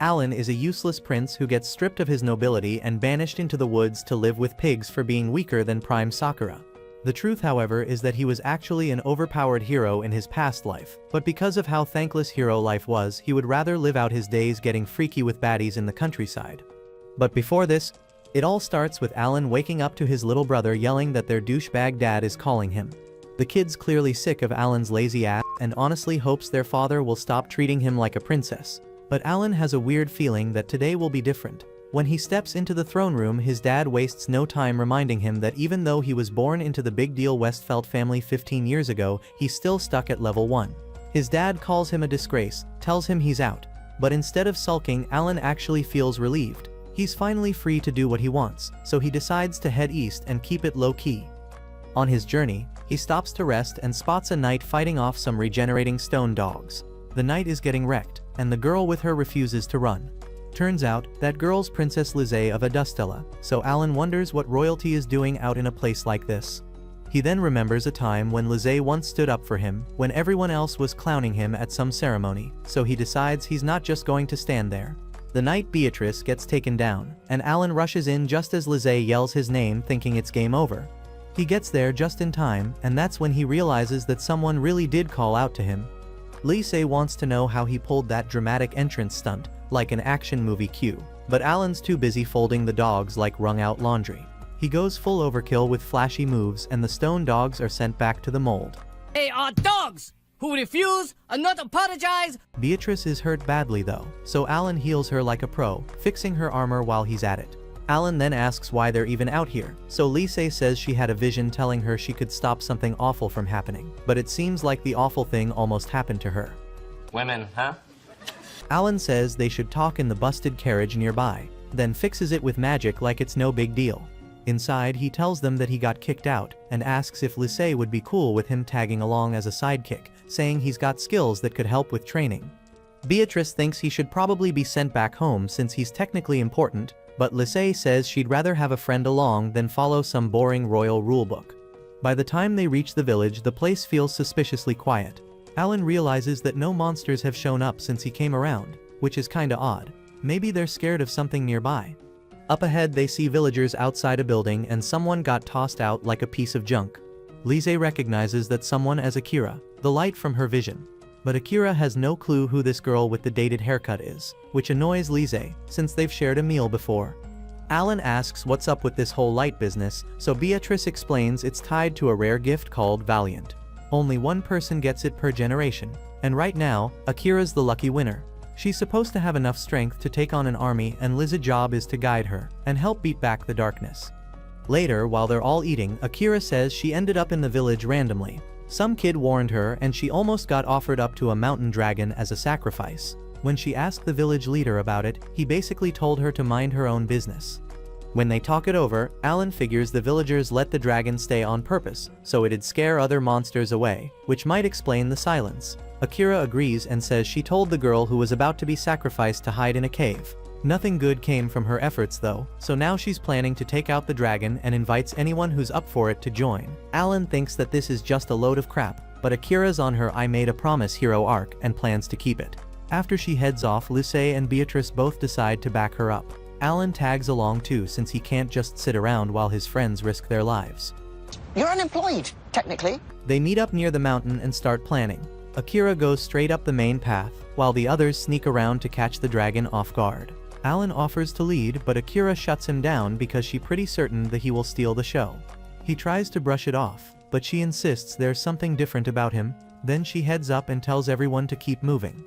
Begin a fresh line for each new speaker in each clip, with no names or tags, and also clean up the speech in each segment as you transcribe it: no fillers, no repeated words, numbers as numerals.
Alan is a useless prince who gets stripped of his nobility and banished into the woods to live with pigs for being weaker than Prime Sakura. The truth, however, is that he was actually an overpowered hero in his past life, but because of how thankless hero life was, he would rather live out his days getting freaky with baddies in the countryside. But before this, it all starts with Alan waking up to his little brother yelling that their douchebag dad is calling him. The kid's clearly sick of Alan's lazy ass and honestly hopes their father will stop treating him like a princess. But Alan has a weird feeling that today will be different. When he steps into the throne room, his dad wastes no time reminding him that even though he was born into the big deal Westfeld family 15 years ago, he's still stuck at level 1. His dad calls him a disgrace, tells him he's out. But instead of sulking, Alan actually feels relieved. He's finally free to do what he wants, so he decides to head east and keep it low-key. On his journey, he stops to rest and spots a knight fighting off some regenerating stone dogs. The knight is getting wrecked, and the girl with her refuses to run. Turns out, that girl's Princess Lizzie of Adustella, so Alan wonders what royalty is doing out in a place like this. He then remembers a time when Lizzie once stood up for him, when everyone else was clowning him at some ceremony, so he decides he's not just going to stand there. The knight Beatrice gets taken down, and Alan rushes in just as Lizzie yells his name thinking it's game over. He gets there just in time, and that's when he realizes that someone really did call out to him. Lizzie wants to know how he pulled that dramatic entrance stunt, like an action movie cue, but Alan's too busy folding the dogs like wrung-out laundry. He goes full overkill with flashy moves and the stone dogs are sent back to the mold.
They are dogs who refuse and not apologize.
Beatrice is hurt badly though, so Alan heals her like a pro, fixing her armor while he's at it. Alan then asks why they're even out here, so Lizzie says she had a vision telling her she could stop something awful from happening, but it seems like the awful thing almost happened to her.
Women, huh?
Alan says they should talk in the busted carriage nearby, then fixes it with magic like it's no big deal. Inside, he tells them that he got kicked out, and asks if Lizzie would be cool with him tagging along as a sidekick, saying he's got skills that could help with training. Beatrice thinks he should probably be sent back home since he's technically important, but Lizzie says she'd rather have a friend along than follow some boring royal rulebook. By the time they reach the village, the place feels suspiciously quiet. Alan realizes that no monsters have shown up since he came around, which is kinda odd. Maybe they're scared of something nearby. Up ahead they see villagers outside a building and someone got tossed out like a piece of junk. Lizzie recognizes that someone as Akira, the light from her vision. But Akira has no clue who this girl with the dated haircut is, which annoys Lizzie, since they've shared a meal before. Alan asks what's up with this whole light business, so Beatrice explains it's tied to a rare gift called Valiant. Only one person gets it per generation, and right now, Akira's the lucky winner. She's supposed to have enough strength to take on an army and Liz's job is to guide her, and help beat back the darkness. Later, while they're all eating, Akira says she ended up in the village randomly. Some kid warned her and she almost got offered up to a mountain dragon as a sacrifice. When she asked the village leader about it, he basically told her to mind her own business. When they talk it over, Alan figures the villagers let the dragon stay on purpose, so it'd scare other monsters away, which might explain the silence. Akira agrees and says she told the girl who was about to be sacrificed to hide in a cave. Nothing good came from her efforts though, so now she's planning to take out the dragon and invites anyone who's up for it to join. Alan thinks that this is just a load of crap, but Akira's on her I made a promise hero arc and plans to keep it. After she heads off, Lizzie and Beatrice both decide to back her up. Alan tags along too since he can't just sit around while his friends risk their lives.
You're unemployed, technically.
They meet up near the mountain and start planning. Akira goes straight up the main path, while the others sneak around to catch the dragon off guard. Alan offers to lead, but Akira shuts him down because she's pretty certain that he will steal the show. He tries to brush it off, but she insists there's something different about him. Then she heads up and tells everyone to keep moving.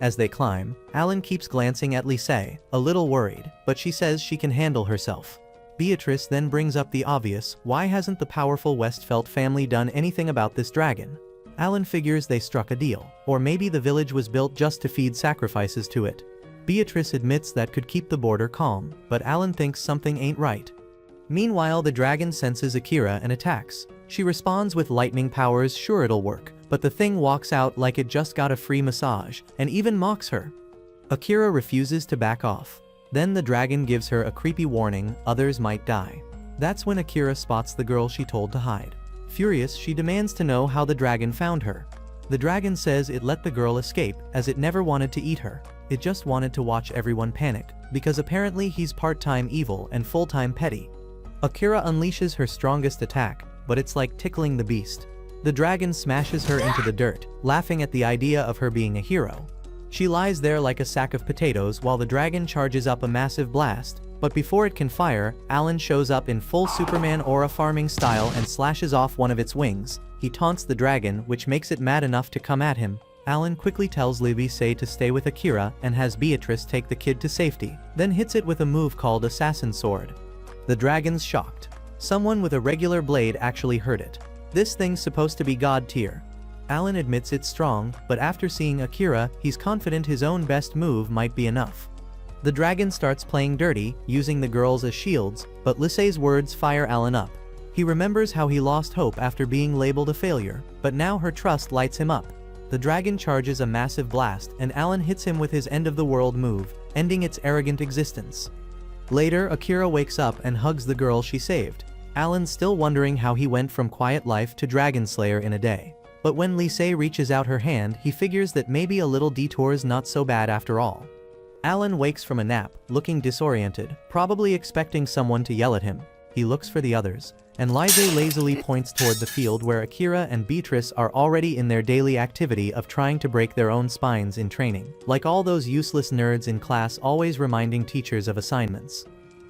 As they climb, Alan keeps glancing at Lizzie, a little worried, but she says she can handle herself. Beatrice then brings up the obvious, why hasn't the powerful Westfeld family done anything about this dragon? Alan figures they struck a deal, or maybe the village was built just to feed sacrifices to it. Beatrice admits that could keep the border calm, but Alan thinks something ain't right. Meanwhile, the dragon senses Akira and attacks. She responds with lightning powers, sure it'll work, but the thing walks out like it just got a free massage, and even mocks her. Akira refuses to back off. Then the dragon gives her a creepy warning, others might die. That's when Akira spots the girl she told to hide. Furious, she demands to know how the dragon found her. The dragon says it let the girl escape, as it never wanted to eat her. It just wanted to watch everyone panic, because apparently he's part-time evil and full-time petty. Akira unleashes her strongest attack, but it's like tickling the beast. The dragon smashes her into the dirt, laughing at the idea of her being a hero. She lies there like a sack of potatoes while the dragon charges up a massive blast, but before it can fire, Alan shows up in full Superman aura farming style and slashes off one of its wings. He taunts the dragon, which makes it mad enough to come at him. Alan quickly tells Libisei to stay with Akira and has Beatrice take the kid to safety, then hits it with a move called Assassin Sword. The dragon's shocked. Someone with a regular blade actually hurt it. This thing's supposed to be god tier. Alan admits it's strong, but after seeing Akira, he's confident his own best move might be enough. The dragon starts playing dirty, using the girls as shields, but Lisei's words fire Alan up. He remembers how he lost hope after being labeled a failure, but now her trust lights him up. The dragon charges a massive blast, and Alan hits him with his end-of-the-world move, ending its arrogant existence. Later, Akira wakes up and hugs the girl she saved. Alan's still wondering how he went from quiet life to Dragon Slayer in a day. But when Lisei reaches out her hand, he figures that maybe a little detour's not so bad after all. Alan wakes from a nap, looking disoriented, probably expecting someone to yell at him. He looks for the others, and Lisei lazily points toward the field where Akira and Beatrice are already in their daily activity of trying to break their own spines in training, like all those useless nerds in class always reminding teachers of assignments.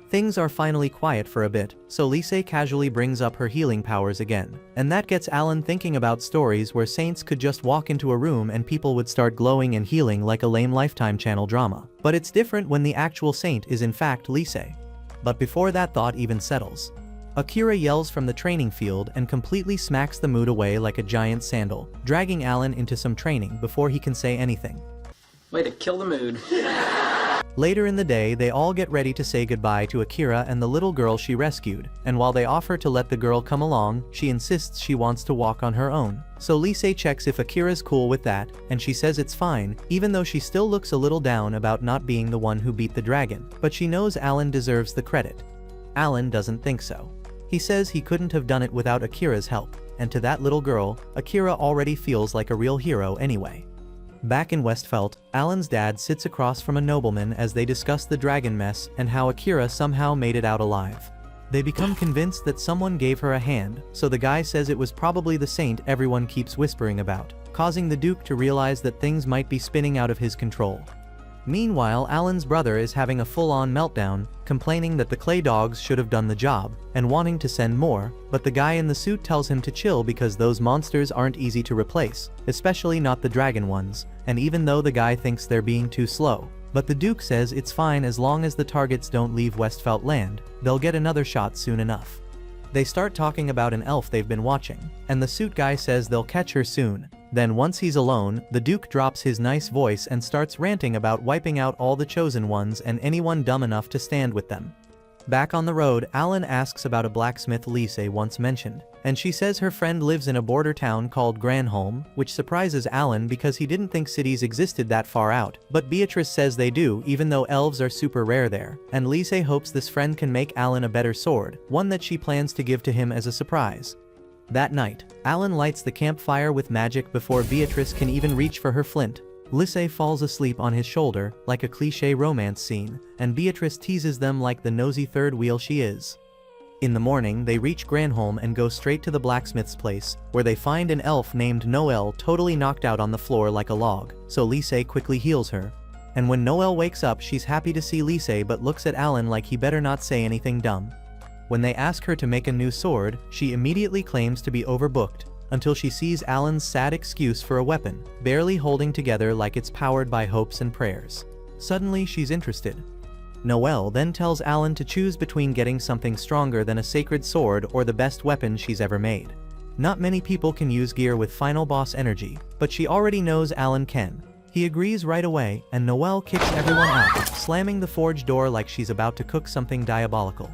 Things are finally quiet for a bit, so Lisei casually brings up her healing powers again, and that gets Alan thinking about stories where saints could just walk into a room and people would start glowing and healing like a lame Lifetime channel drama. But it's different when the actual saint is in fact Lisei. But before that thought even settles, Akira yells from the training field and completely smacks the mood away like a giant sandal, dragging Alan into some training before he can say anything.
Way to kill the mood.
Later in the day, they all get ready to say goodbye to Akira and the little girl she rescued, and while they offer to let the girl come along, she insists she wants to walk on her own. So Lisei checks if Akira's cool with that, and she says it's fine, even though she still looks a little down about not being the one who beat the dragon, but she knows Alan deserves the credit. Alan doesn't think so. He says he couldn't have done it without Akira's help, and to that little girl, Akira already feels like a real hero anyway. Back in Westfeld, Alan's dad sits across from a nobleman as they discuss the dragon mess and how Akira somehow made it out alive. They become convinced that someone gave her a hand, so the guy says it was probably the saint everyone keeps whispering about, causing the Duke to realize that things might be spinning out of his control. Meanwhile, Alan's brother is having a full-on meltdown, complaining that the clay dogs should have done the job, and wanting to send more, but the guy in the suit tells him to chill because those monsters aren't easy to replace, especially not the dragon ones, and even though the guy thinks they're being too slow. But the Duke says it's fine as long as the targets don't leave Westfeld land, they'll get another shot soon enough. They start talking about an elf they've been watching, and the suit guy says they'll catch her soon. Then once he's alone, the Duke drops his nice voice and starts ranting about wiping out all the chosen ones and anyone dumb enough to stand with them. Back on the road, Alan asks about a blacksmith Lisei once mentioned, and she says her friend lives in a border town called Granholm, which surprises Alan because he didn't think cities existed that far out, but Beatrice says they do even though elves are super rare there, and Lisei hopes this friend can make Alan a better sword, one that she plans to give to him as a surprise. That night, Alan lights the campfire with magic before Beatrice can even reach for her flint. Lisei falls asleep on his shoulder, like a cliché romance scene, and Beatrice teases them like the nosy third wheel she is. In the morning, they reach Granholm and go straight to the blacksmith's place, where they find an elf named Noelle totally knocked out on the floor like a log, so Lisei quickly heals her. And when Noelle wakes up, she's happy to see Lisei but looks at Alan like he better not say anything dumb. When they ask her to make a new sword, she immediately claims to be overbooked, until she sees Alan's sad excuse for a weapon, barely holding together like it's powered by hopes and prayers. Suddenly she's interested. Noelle then tells Alan to choose between getting something stronger than a sacred sword or the best weapon she's ever made. Not many people can use gear with final boss energy, but she already knows Alan can. He agrees right away, and Noelle kicks everyone out, slamming the forge door like she's about to cook something diabolical.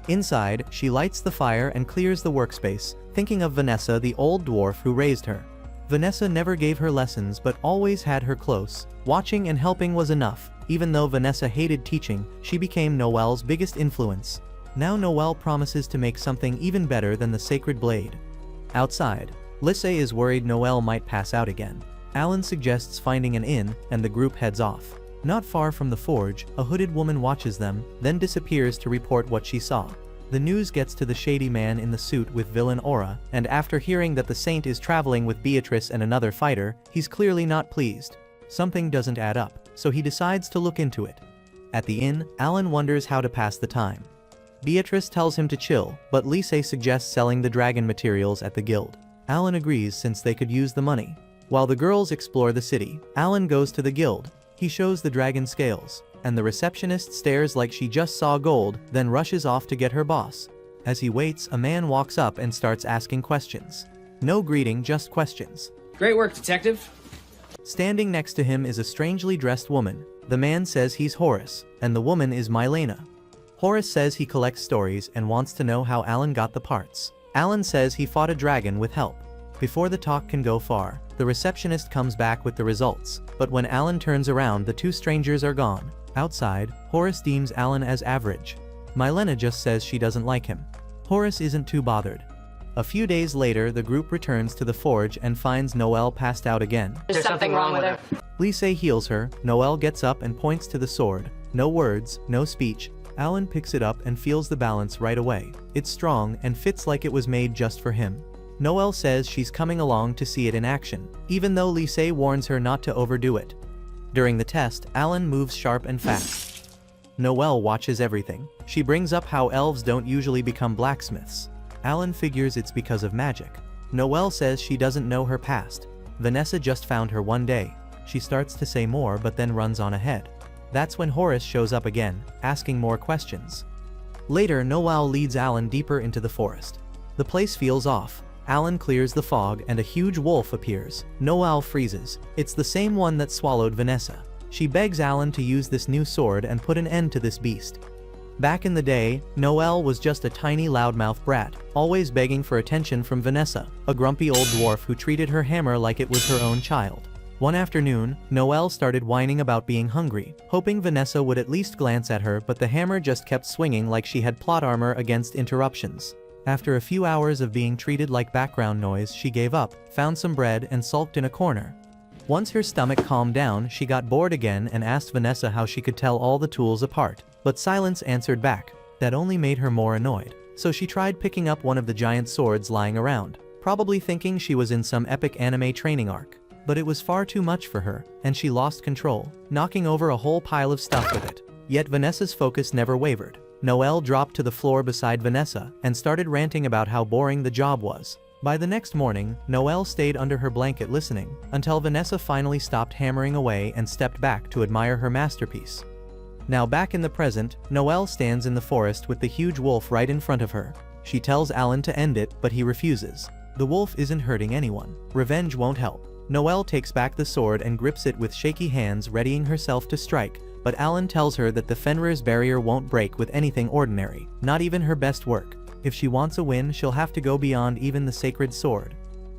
Inside, she lights the fire and clears the workspace, thinking of Vanessa, the old dwarf who raised her. Vanessa never gave her lessons but always had her close. Watching and helping was enough. Even though Vanessa hated teaching, she became Noelle's biggest influence. Now Noelle promises to make something even better than the sacred blade. Outside, Lisei is worried Noelle might pass out again. Alan suggests finding an inn, and the group heads off. Not far from the forge, a hooded woman watches them, then disappears to report what she saw. The news gets to the shady man in the suit with villain aura, and after hearing that the saint is traveling with Beatrice and another fighter, he's clearly not pleased. Something doesn't add up, so he decides to look into it. At the inn, Alan wonders how to pass the time. Beatrice tells him to chill, but Lise suggests selling the dragon materials at the guild. Alan agrees since they could use the money. While the girls explore the city, Alan goes to the guild. He shows the dragon scales, and the receptionist stares like she just saw gold, then rushes off to get her boss. As he waits, a man walks up and starts asking questions. No greeting, just questions.
Great work, detective.
Standing next to him is a strangely dressed woman. The man says he's Horace, and the woman is Milena. Horace says he collects stories and wants to know how Alan got the parts. Alan says he fought a dragon with help. Before the talk can go far, the receptionist comes back with the results, but when Alan turns around, the two strangers are gone. Outside, Horace deems Alan as average. Milena just says she doesn't like him. Horace isn't too bothered. A few days later, the group returns to the forge and finds Noelle passed out again.
There's something wrong with her.
Lise heals her. Noelle gets up and points to the sword. No words, no speech. Alan picks it up and feels the balance right away. It's strong and fits like it was made just for him. Noelle says she's coming along to see it in action, even though Lise warns her not to overdo it. During the test, Alan moves sharp and fast. Noelle watches everything. She brings up how elves don't usually become blacksmiths. Alan figures it's because of magic. Noelle says she doesn't know her past. Vanessa just found her one day. She starts to say more but then runs on ahead. That's when Horace shows up again, asking more questions. Later, Noelle leads Alan deeper into the forest. The place feels off. Alan clears the fog and a huge wolf appears. Noelle freezes. It's the same one that swallowed Vanessa. She begs Alan to use this new sword and put an end to this beast. Back in the day, Noelle was just a tiny loudmouth brat, always begging for attention from Vanessa, a grumpy old dwarf who treated her hammer like it was her own child. One afternoon, Noelle started whining about being hungry, hoping Vanessa would at least glance at her, but the hammer just kept swinging like she had plot armor against interruptions. After a few hours of being treated like background noise, she gave up, found some bread, and sulked in a corner. Once her stomach calmed down, she got bored again and asked Vanessa how she could tell all the tools apart, but silence answered back. That only made her more annoyed. So she tried picking up one of the giant swords lying around, probably thinking she was in some epic anime training arc. But it was far too much for her, and she lost control, knocking over a whole pile of stuff with it. Yet Vanessa's focus never wavered. Noelle dropped to the floor beside Vanessa and started ranting about how boring the job was. By the next morning, Noelle stayed under her blanket listening, until Vanessa finally stopped hammering away and stepped back to admire her masterpiece. Now back in the present, Noelle stands in the forest with the huge wolf right in front of her. She tells Alan to end it, but he refuses. The wolf isn't hurting anyone. Revenge won't help. Noelle takes back the sword and grips it with shaky hands, readying herself to strike, but Alan tells her that the Fenrir's barrier won't break with anything ordinary, not even her best work. If she wants a win, she'll have to go beyond even the sacred sword.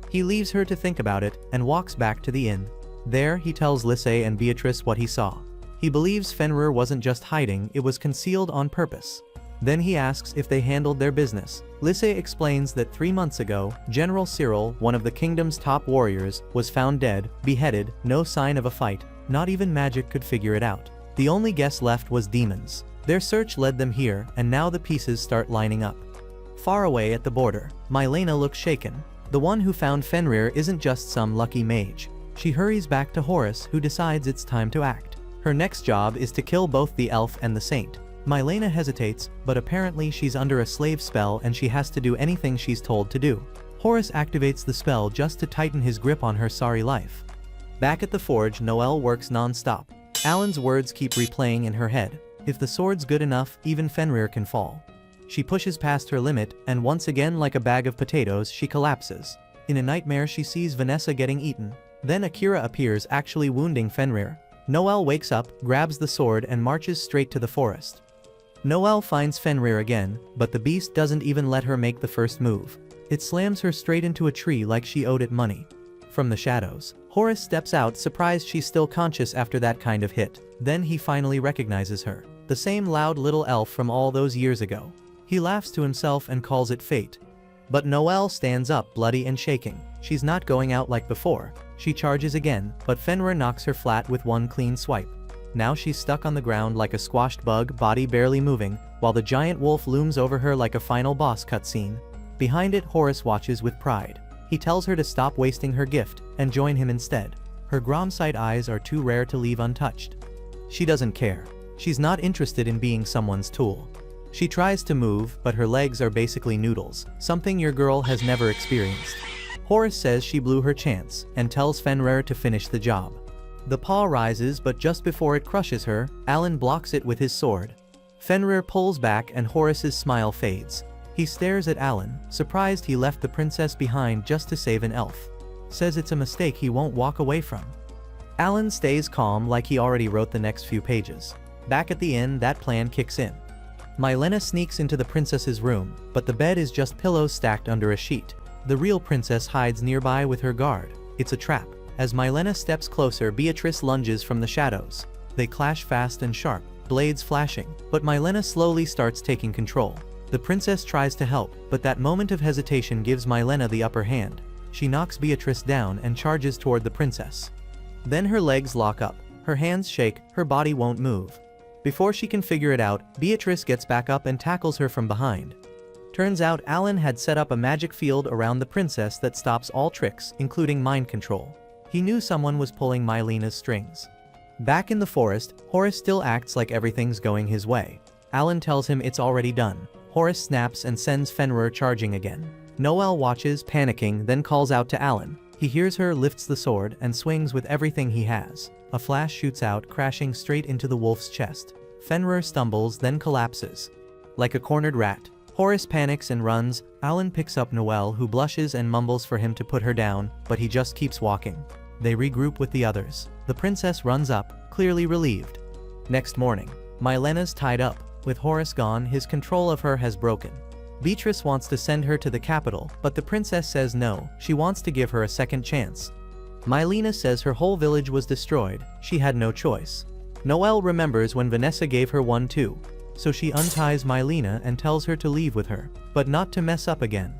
He leaves her to think about it, and walks back to the inn. There, he tells Lise and Beatrice what he saw. He believes Fenrir wasn't just hiding, it was concealed on purpose. Then he asks if they handled their business. Lise explains that 3 months ago, General Cyril, one of the kingdom's top warriors, was found dead, beheaded, no sign of a fight. Not even magic could figure it out. The only guess left was demons. Their search led them here, and now the pieces start lining up. Far away at the border, Milena looks shaken. The one who found Fenrir isn't just some lucky mage. She hurries back to Horace, who decides it's time to act. Her next job is to kill both the elf and the saint. Milena hesitates, but apparently she's under a slave spell and she has to do anything she's told to do. Horace activates the spell just to tighten his grip on her sorry life. Back at the forge, Noelle works non-stop. Alan's words keep replaying in her head. If the sword's good enough, even Fenrir can fall. She pushes past her limit, and once again, like a bag of potatoes, she collapses. In a nightmare, she sees Vanessa getting eaten. Then Akira appears, actually wounding Fenrir. Noelle wakes up, grabs the sword, and marches straight to the forest. Noelle finds Fenrir again, but the beast doesn't even let her make the first move. It slams her straight into a tree like she owed it money. From the shadows, Horace steps out, surprised she's still conscious after that kind of hit. Then he finally recognizes her. The same loud little elf from all those years ago. He laughs to himself and calls it fate. But Noelle stands up, bloody and shaking. She's not going out like before. She charges again, but Fenrir knocks her flat with one clean swipe. Now she's stuck on the ground like a squashed bug, body barely moving, while the giant wolf looms over her like a final boss cutscene. Behind it, Horace watches with pride. He tells her to stop wasting her gift and join him instead. Her Gromsite eyes are too rare to leave untouched. She doesn't care. She's not interested in being someone's tool. She tries to move, but her legs are basically noodles, something your girl has never experienced. Horace says she blew her chance, and tells Fenrir to finish the job. The paw rises, but just before it crushes her, Alan blocks it with his sword. Fenrir pulls back and Horace's smile fades. He stares at Alan, surprised he left the princess behind just to save an elf. Says it's a mistake he won't walk away from. Alan stays calm like he already wrote the next few pages. Back at the inn, that plan kicks in. Mylena sneaks into the princess's room, but the bed is just pillows stacked under a sheet. The real princess hides nearby with her guard. It's a trap. As Mylena steps closer, Beatrice lunges from the shadows. They clash fast and sharp, blades flashing, but Mylena slowly starts taking control. The princess tries to help, but that moment of hesitation gives Mylena the upper hand. She knocks Beatrice down and charges toward the princess. Then her legs lock up, her hands shake, her body won't move. Before she can figure it out, Beatrice gets back up and tackles her from behind. Turns out Alan had set up a magic field around the princess that stops all tricks, including mind control. He knew someone was pulling Mylena's strings. Back in the forest, Horace still acts like everything's going his way. Alan tells him it's already done. Horace snaps and sends Fenrir charging again. Noelle watches, panicking, then calls out to Alan. He hears her, lifts the sword, and swings with everything he has. A flash shoots out, crashing straight into the wolf's chest. Fenrir stumbles, then collapses. Like a cornered rat, Horace panics and runs. Alan picks up Noelle, who blushes and mumbles for him to put her down, but he just keeps walking. They regroup with the others. The princess runs up, clearly relieved. Next morning, Mylena's tied up. With Horace gone, his control of her has broken. Beatrice wants to send her to the capital, but the princess says no, she wants to give her a second chance. Mylena says her whole village was destroyed, she had no choice. Noelle remembers when Vanessa gave her one too. So she unties Mylena and tells her to leave with her, but not to mess up again.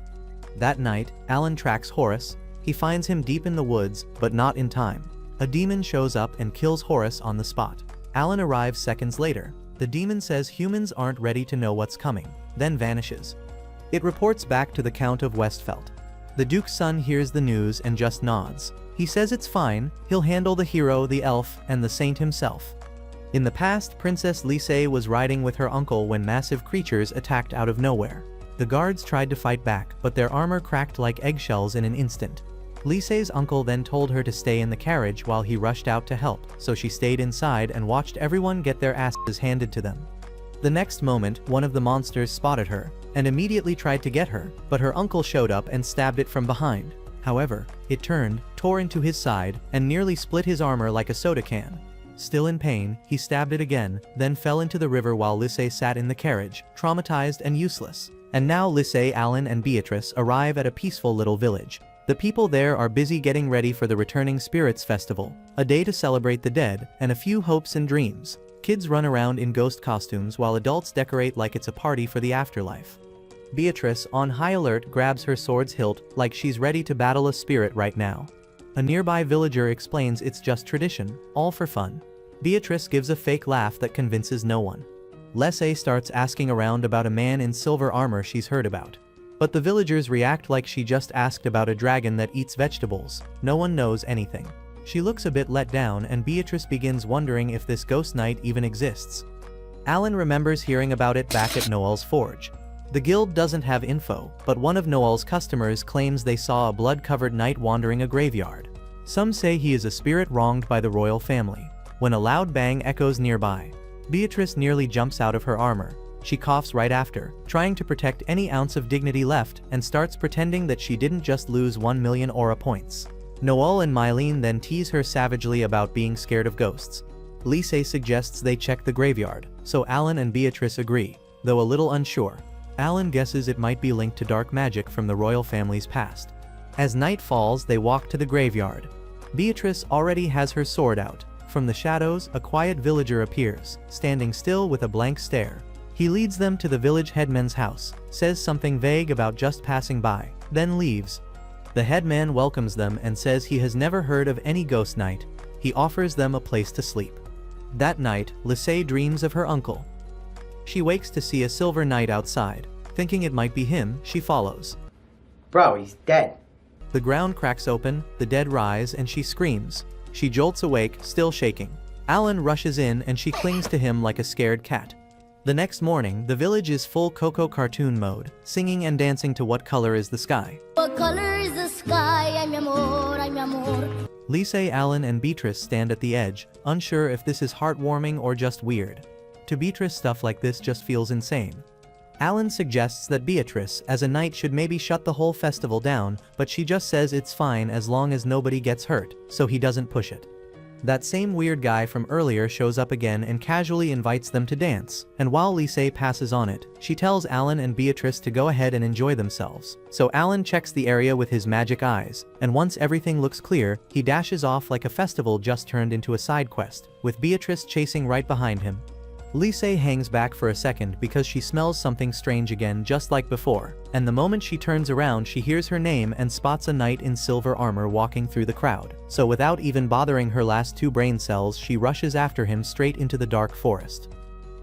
That night, Alan tracks Horace. He finds him deep in the woods, but not in time. A demon shows up and kills Horace on the spot. Alan arrives seconds later. The demon says humans aren't ready to know what's coming, then vanishes. It reports back to the Count of Westfeld. The Duke's son hears the news and just nods. He says it's fine, he'll handle the hero, the elf, and the saint himself. In the past, Princess Lise was riding with her uncle when massive creatures attacked out of nowhere. The guards tried to fight back, but their armor cracked like eggshells in an instant. Lise's uncle then told her to stay in the carriage while he rushed out to help, so she stayed inside and watched everyone get their asses handed to them. The next moment, one of the monsters spotted her, and immediately tried to get her, but her uncle showed up and stabbed it from behind. However, it turned, tore into his side, and nearly split his armor like a soda can. Still in pain, he stabbed it again, then fell into the river while Lise sat in the carriage, traumatized and useless. And now Lise, Alan, and Beatrice arrive at a peaceful little village. The people there are busy getting ready for the Returning Spirits Festival, a day to celebrate the dead, and a few hopes and dreams. Kids run around in ghost costumes while adults decorate like it's a party for the afterlife. Beatrice, on high alert, grabs her sword's hilt like she's ready to battle a spirit right now. A nearby villager explains it's just tradition, all for fun. Beatrice gives a fake laugh that convinces no one. Lise starts asking around about a man in silver armor she's heard about. But the villagers react like she just asked about a dragon that eats vegetables. No one knows anything. She looks a bit let down and Beatrice begins wondering if this ghost knight even exists. Alan remembers hearing about it back at Noelle's forge. The guild doesn't have info, but one of Noelle's customers claims they saw a blood-covered knight wandering a graveyard. Some say he is a spirit wronged by the royal family. When a loud bang echoes nearby, Beatrice nearly jumps out of her armor. She coughs right after, trying to protect any ounce of dignity left, and starts pretending that she didn't just lose 1 million aura points. Noelle and Mylene then tease her savagely about being scared of ghosts. Lise suggests they check the graveyard, so Alan and Beatrice agree, though a little unsure. Alan guesses it might be linked to dark magic from the royal family's past. As night falls, they walk to the graveyard. Beatrice already has her sword out. From the shadows, a quiet villager appears, standing still with a blank stare. He leads them to the village headman's house, says something vague about just passing by, then leaves. The headman welcomes them and says he has never heard of any ghost knight. He offers them a place to sleep. That night, Lisey dreams of her uncle. She wakes to see a silver knight outside. Thinking it might be him, she follows.
Bro, he's dead.
The ground cracks open, the dead rise, and she screams. She jolts awake, still shaking. Alan rushes in and she clings to him like a scared cat. The next morning, the village is full Coco cartoon mode, singing and dancing to What Color is the Sky.
What color is the sky? Ay, mi amor, ay, mi amor.
Lisey, Alan, and Beatrice stand at the edge, unsure if this is heartwarming or just weird. To Beatrice, stuff like this just feels insane. Alan suggests that Beatrice, as a knight, should maybe shut the whole festival down, but she just says it's fine as long as nobody gets hurt, so he doesn't push it. That same weird guy from earlier shows up again and casually invites them to dance, and while Lisey passes on it, she tells Alan and Beatrice to go ahead and enjoy themselves. So Alan checks the area with his magic eyes, and once everything looks clear, he dashes off like a festival just turned into a side quest, with Beatrice chasing right behind him. Lisey hangs back for a second because she smells something strange again just like before, and the moment she turns around she hears her name and spots a knight in silver armor walking through the crowd. So without even bothering her last 2 brain cells, she rushes after him straight into the dark forest.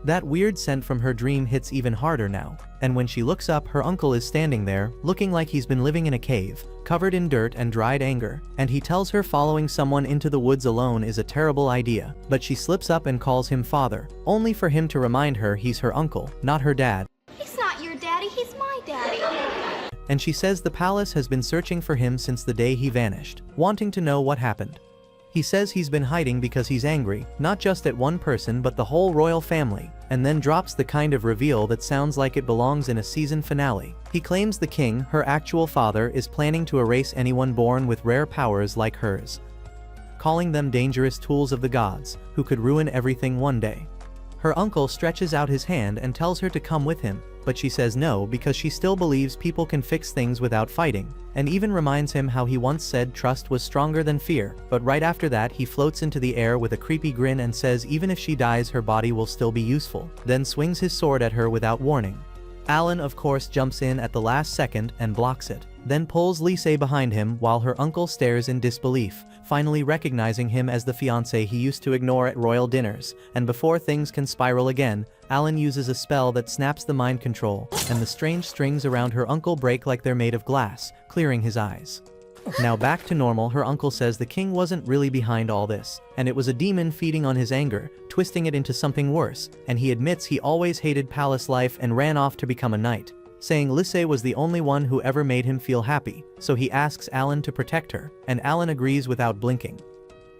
That weird scent from her dream hits even harder now, and when she looks up, her uncle is standing there, looking like he's been living in a cave, covered in dirt and dried anger, and he tells her following someone into the woods alone is a terrible idea, but she slips up and calls him father, only for him to remind her he's her uncle, not her dad.
He's not your daddy, he's my daddy.
And she says the palace has been searching for him since the day he vanished, wanting to know what happened. He says he's been hiding because he's angry, not just at one person but the whole royal family, and then drops the kind of reveal that sounds like it belongs in a season finale. He claims the king, her actual father, is planning to erase anyone born with rare powers like hers, calling them dangerous tools of the gods, who could ruin everything one day. Her uncle stretches out his hand and tells her to come with him, but she says no because she still believes people can fix things without fighting, and even reminds him how he once said trust was stronger than fear, but right after that he floats into the air with a creepy grin and says even if she dies her body will still be useful, then swings his sword at her without warning. Alan of course jumps in at the last second and blocks it, then pulls Lisey behind him while her uncle stares in disbelief, finally recognizing him as the fiancé he used to ignore at royal dinners, and before things can spiral again, Alan uses a spell that snaps the mind control, and the strange strings around her uncle break like they're made of glass, clearing his eyes. Now back to normal, her uncle says the king wasn't really behind all this, and it was a demon feeding on his anger, twisting it into something worse, and he admits he always hated palace life and ran off to become a knight, saying Lisey was the only one who ever made him feel happy, so he asks Alan to protect her, and Alan agrees without blinking.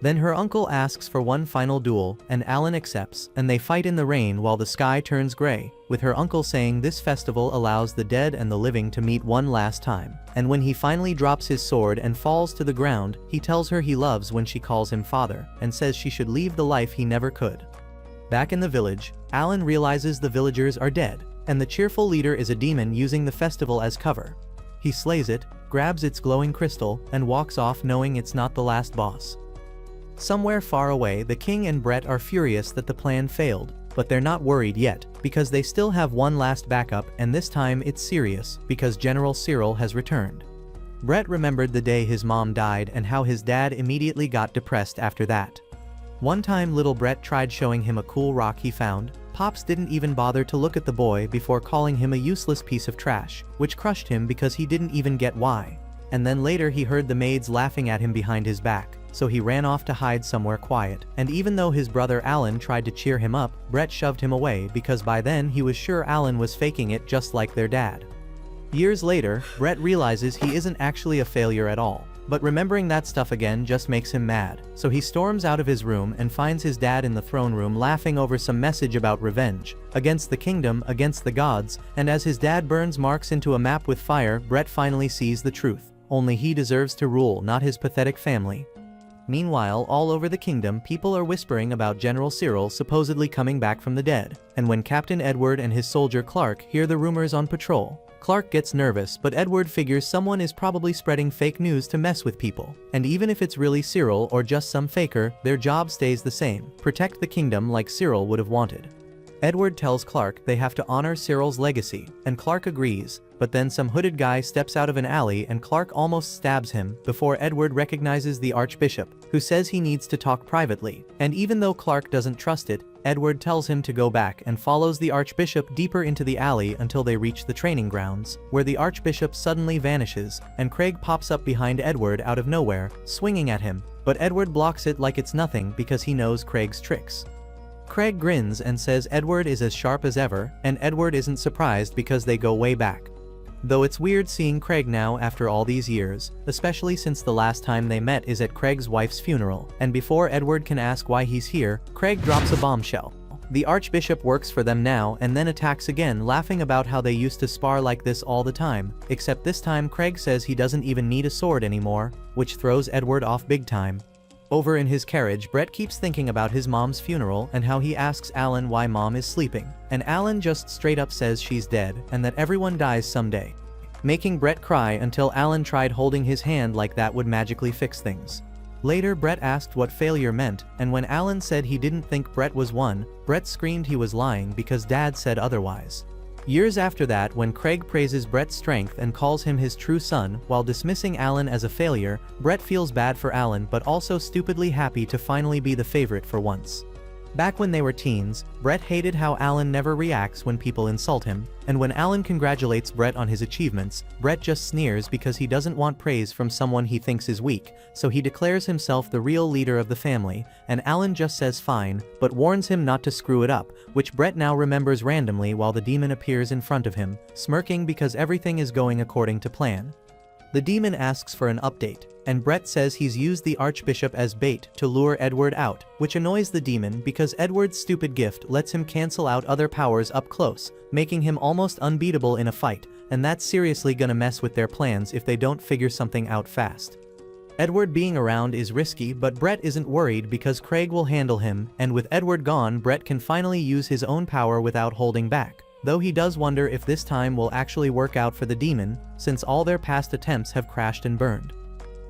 Then her uncle asks for one final duel, and Alan accepts, and they fight in the rain while the sky turns gray, with her uncle saying this festival allows the dead and the living to meet one last time. And when he finally drops his sword and falls to the ground, he tells her he loves when she calls him father, and says she should leave the life he never could. Back in the village, Alan realizes the villagers are dead, and the cheerful leader is a demon using the festival as cover. He slays it, grabs its glowing crystal, and walks off knowing it's not the last boss. Somewhere far away, the king and Brett are furious that the plan failed, but they're not worried yet, because they still have one last backup, and this time it's serious, because General Cyril has returned. Brett remembered the day his mom died and how his dad immediately got depressed after that. One time little Brett tried showing him a cool rock he found. Pops didn't even bother to look at the boy before calling him a useless piece of trash, which crushed him because he didn't even get why. And then later he heard the maids laughing at him behind his back, so he ran off to hide somewhere quiet. And even though his brother Alan tried to cheer him up, Brett shoved him away because by then he was sure Alan was faking it just like their dad. Years later, Brett realizes he isn't actually a failure at all. But remembering that stuff again just makes him mad, so he storms out of his room and finds his dad in the throne room laughing over some message about revenge, against the kingdom, against the gods, and as his dad burns marks into a map with fire, Brett finally sees the truth. Only he deserves to rule, not his pathetic family. Meanwhile, all over the kingdom, people are whispering about General Cyril supposedly coming back from the dead, and when Captain Edward and his soldier Clark hear the rumors on patrol, Clark gets nervous, but Edward figures someone is probably spreading fake news to mess with people. And even if it's really Cyril or just some faker, their job stays the same: protect the kingdom like Cyril would have wanted. Edward tells Clark they have to honor Cyril's legacy, and Clark agrees, but then some hooded guy steps out of an alley and Clark almost stabs him before Edward recognizes the Archbishop, who says he needs to talk privately, and even though Clark doesn't trust it, Edward tells him to go back and follows the Archbishop deeper into the alley until they reach the training grounds, where the Archbishop suddenly vanishes, and Craig pops up behind Edward out of nowhere, swinging at him, but Edward blocks it like it's nothing because he knows Craig's tricks. Craig grins and says Edward is as sharp as ever, and Edward isn't surprised because they go way back. Though it's weird seeing Craig now after all these years, especially since the last time they met is at Craig's wife's funeral, and before Edward can ask why he's here, Craig drops a bombshell. The Archbishop works for them now and then attacks again, laughing about how they used to spar like this all the time, except this time Craig says he doesn't even need a sword anymore, which throws Edward off big time. Over in his carriage, Brett keeps thinking about his mom's funeral and how he asks Alan why mom is sleeping, and Alan just straight up says she's dead and that everyone dies someday, making Brett cry until Alan tried holding his hand like that would magically fix things. Later Brett asked what failure meant, and when Alan said he didn't think Brett was one, Brett screamed he was lying because Dad said otherwise. Years after that, when Craig praises Brett's strength and calls him his true son while dismissing Alan as a failure, Brett feels bad for Alan but also stupidly happy to finally be the favorite for once. Back when they were teens, Brett hated how Alan never reacts when people insult him, and when Alan congratulates Brett on his achievements, Brett just sneers because he doesn't want praise from someone he thinks is weak, so he declares himself the real leader of the family, and Alan just says fine, but warns him not to screw it up, which Brett now remembers randomly while the demon appears in front of him, smirking because everything is going according to plan. The demon asks for an update, and Brett says he's used the Archbishop as bait to lure Edward out, which annoys the demon because Edward's stupid gift lets him cancel out other powers up close, making him almost unbeatable in a fight, and that's seriously gonna mess with their plans if they don't figure something out fast. Edward being around is risky, but Brett isn't worried because Craig will handle him, and with Edward gone, Brett can finally use his own power without holding back. Though he does wonder if this time will actually work out for the demon, since all their past attempts have crashed and burned.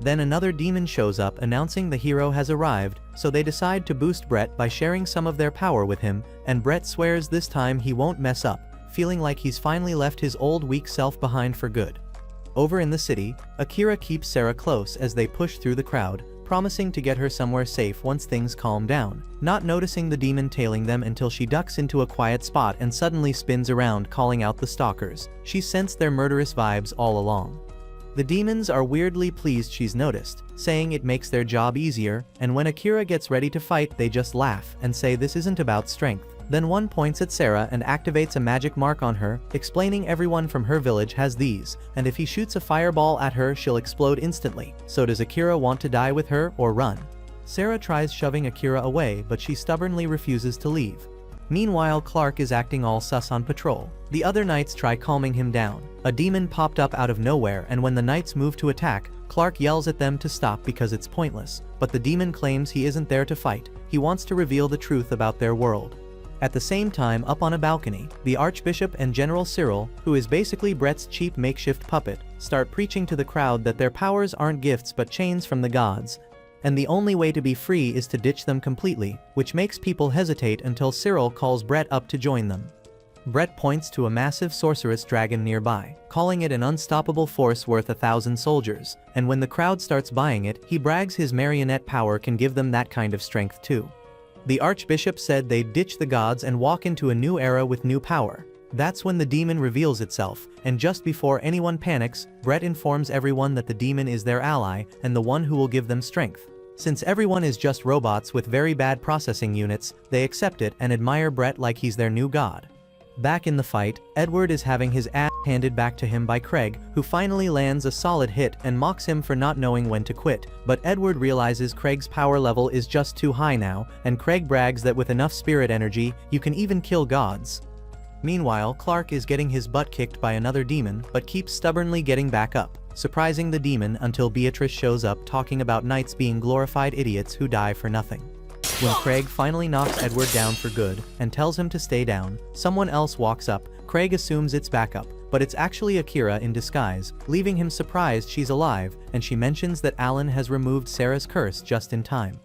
Then another demon shows up announcing the hero has arrived, so they decide to boost Brett by sharing some of their power with him, and Brett swears this time he won't mess up, feeling like he's finally left his old weak self behind for good. Over in the city, Akira keeps Sarah close as they push through the crowd, promising to get her somewhere safe once things calm down, not noticing the demon tailing them until she ducks into a quiet spot and suddenly spins around calling out the stalkers. She sensed their murderous vibes all along. The demons are weirdly pleased she's noticed, saying it makes their job easier, and when Akira gets ready to fight they just laugh and say this isn't about strength. Then one points at Sarah and activates a magic mark on her, explaining everyone from her village has these, and if he shoots a fireball at her she'll explode instantly. So does Akira want to die with her or run? Sarah tries shoving Akira away but she stubbornly refuses to leave. Meanwhile, Clark is acting all sus on patrol. The other knights try calming him down. A demon popped up out of nowhere, and when the knights move to attack, Clark yells at them to stop because it's pointless, but the demon claims he isn't there to fight. He wants to reveal the truth about their world. At the same time, up on a balcony, the Archbishop and General Cyril, who is basically Brett's cheap makeshift puppet, start preaching to the crowd that their powers aren't gifts but chains from the gods, and the only way to be free is to ditch them completely, which makes people hesitate until Cyril calls Brett up to join them. Brett points to a massive sorceress dragon nearby, calling it an unstoppable force worth 1,000 soldiers, and when the crowd starts buying it, he brags his marionette power can give them that kind of strength too. The Archbishop said they'd ditch the gods and walk into a new era with new power. That's when the demon reveals itself, and just before anyone panics, Brett informs everyone that the demon is their ally and the one who will give them strength. Since everyone is just robots with very bad processing units, they accept it and admire Brett like he's their new god. Back in the fight, Edward is having his ass handed back to him by Craig, who finally lands a solid hit and mocks him for not knowing when to quit, but Edward realizes Craig's power level is just too high now, and Craig brags that with enough spirit energy, you can even kill gods. Meanwhile, Clark is getting his butt kicked by another demon, but keeps stubbornly getting back up, surprising the demon until Beatrice shows up talking about knights being glorified idiots who die for nothing. When Craig finally knocks Edward down for good and tells him to stay down, someone else walks up. Craig assumes it's backup, but it's actually Akira in disguise, leaving him surprised she's alive, and she mentions that Alan has removed Sarah's curse just in time.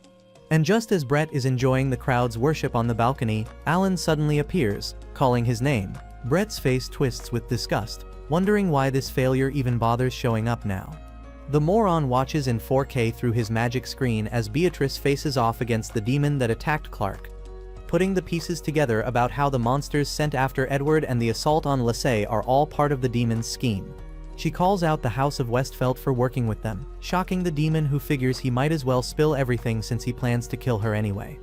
And just as Brett is enjoying the crowd's worship on the balcony, Alan suddenly appears, calling his name. Brett's face twists with disgust, wondering why this failure even bothers showing up now. The moron watches in 4K through his magic screen as Beatrice faces off against the demon that attacked Clark. Putting the pieces together about how the monsters sent after Edward and the assault on Lissay are all part of the demon's scheme. She calls out the House of Westfeld for working with them, shocking the demon, who figures he might as well spill everything since he plans to kill her anyway.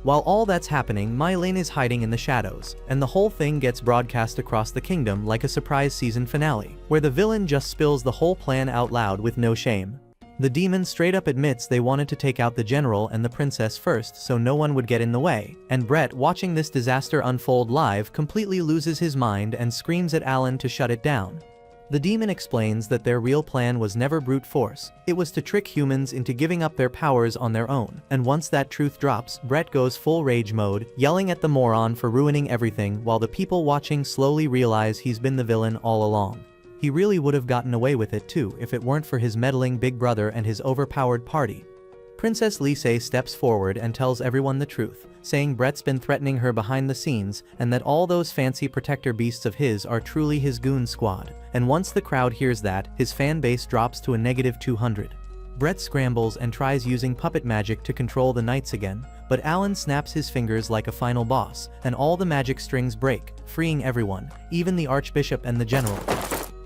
While all that's happening, Mylene is hiding in the shadows, and the whole thing gets broadcast across the kingdom like a surprise season finale, where the villain just spills the whole plan out loud with no shame. The demon straight up admits they wanted to take out the general and the princess first so no one would get in the way, and Brett, watching this disaster unfold live, completely loses his mind and screams at Alan to shut it down. The demon explains that their real plan was never brute force, it was to trick humans into giving up their powers on their own, and once that truth drops, Brett goes full rage mode, yelling at the moron for ruining everything, while the people watching slowly realize he's been the villain all along. He really would have gotten away with it too if it weren't for his meddling big brother and his overpowered party. Princess Lissay steps forward and tells everyone the truth, saying Brett's been threatening her behind the scenes and that all those fancy protector beasts of his are truly his goon squad, and once the crowd hears that, his fan base drops to a -200. Brett scrambles and tries using puppet magic to control the knights again, but Alan snaps his fingers like a final boss, and all the magic strings break, freeing everyone, even the archbishop and the general.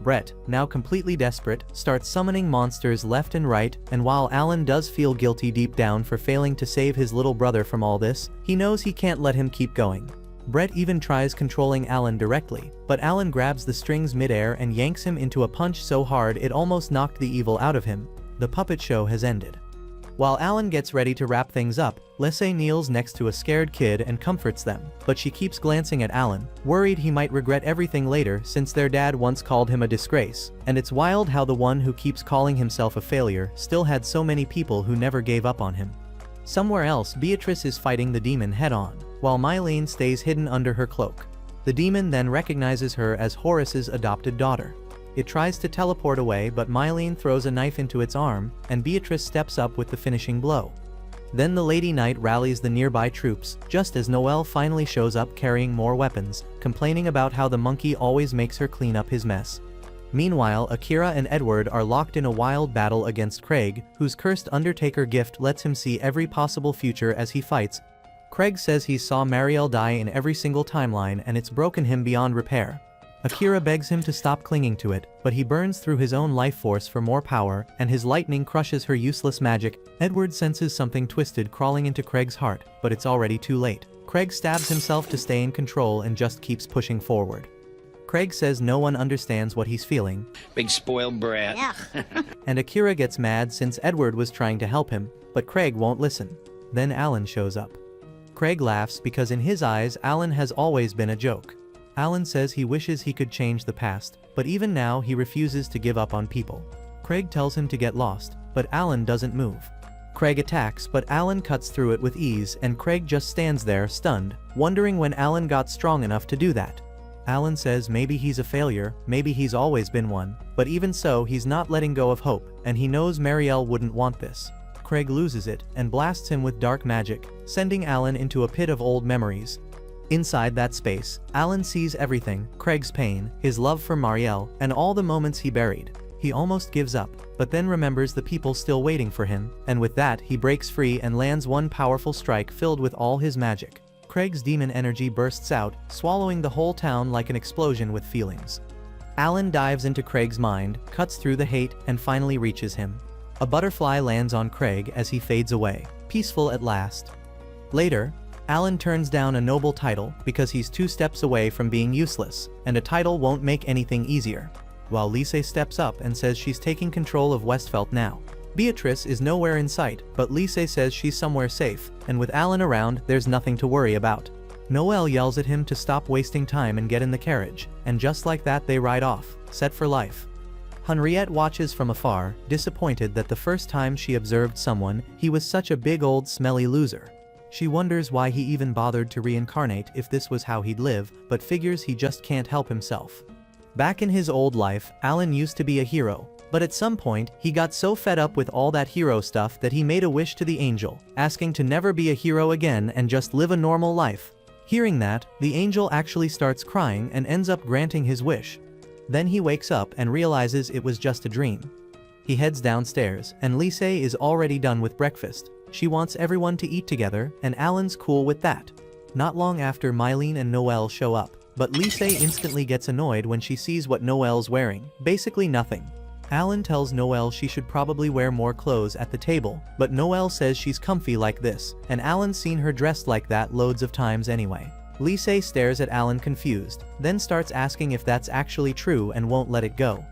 Brett, now completely desperate, starts summoning monsters left and right, and while Alan does feel guilty deep down for failing to save his little brother from all this, he knows he can't let him keep going. Brett even tries controlling Alan directly, but Alan grabs the strings midair and yanks him into a punch so hard it almost knocked the evil out of him. The puppet show has ended. While Alan gets ready to wrap things up, Lissay kneels next to a scared kid and comforts them, but she keeps glancing at Alan, worried he might regret everything later since their dad once called him a disgrace, and it's wild how the one who keeps calling himself a failure still had so many people who never gave up on him. Somewhere else, Beatrice is fighting the demon head-on, while Mylene stays hidden under her cloak. The demon then recognizes her as Horace's adopted daughter. It tries to teleport away, but Mylene throws a knife into its arm, and Beatrice steps up with the finishing blow. Then the Lady Knight rallies the nearby troops, just as Noelle finally shows up carrying more weapons, complaining about how the monkey always makes her clean up his mess. Meanwhile, Akira and Edward are locked in a wild battle against Craig, whose cursed Undertaker gift lets him see every possible future as he fights. Craig says he saw Marielle die in every single timeline and it's broken him beyond repair. Akira begs him to stop clinging to it, but he burns through his own life force for more power, and his lightning crushes her useless magic. Edward senses something twisted crawling into Craig's heart, but it's already too late. Craig stabs himself to stay in control and just keeps pushing forward. Craig says no one understands what he's feeling.
Big spoiled brat.
And Akira gets mad since Edward was trying to help him, but Craig won't listen. Then Alan shows up. Craig laughs because in his eyes Alan has always been a joke. Alan says he wishes he could change the past, but even now he refuses to give up on people. Craig tells him to get lost, but Alan doesn't move. Craig attacks, but Alan cuts through it with ease, and Craig just stands there stunned, wondering when Alan got strong enough to do that. Alan says maybe he's a failure, maybe he's always been one, but even so he's not letting go of hope, and he knows Marielle wouldn't want this. Craig loses it, and blasts him with dark magic, sending Alan into a pit of old memories. Inside that space, Alan sees everything, Craig's pain, his love for Marielle, and all the moments he buried. He almost gives up, but then remembers the people still waiting for him, and with that he breaks free and lands one powerful strike filled with all his magic. Craig's demon energy bursts out, swallowing the whole town like an explosion with feelings. Alan dives into Craig's mind, cuts through the hate, and finally reaches him. A butterfly lands on Craig as he fades away, peaceful at last. Later, Alan turns down a noble title because he's 2 steps away from being useless, and a title won't make anything easier. While Lissay steps up and says she's taking control of Westfeld now. Beatrice is nowhere in sight, but Lissay says she's somewhere safe, and with Alan around, there's nothing to worry about. Noelle yells at him to stop wasting time and get in the carriage, and just like that they ride off, set for life. Henriette watches from afar, disappointed that the first time she observed someone, he was such a big old smelly loser. She wonders why he even bothered to reincarnate if this was how he'd live, but figures he just can't help himself. Back in his old life, Alan used to be a hero, but at some point, he got so fed up with all that hero stuff that he made a wish to the angel, asking to never be a hero again and just live a normal life. Hearing that, the angel actually starts crying and ends up granting his wish. Then he wakes up and realizes it was just a dream. He heads downstairs, and Lise is already done with breakfast. She wants everyone to eat together, and Alan's cool with that. Not long after, Mylene and Noelle show up, but Lise instantly gets annoyed when she sees what Noelle's wearing, basically nothing. Alan tells Noelle she should probably wear more clothes at the table, but Noelle says she's comfy like this, and Alan's seen her dressed like that loads of times anyway. Lise stares at Alan confused, then starts asking if that's actually true and won't let it go.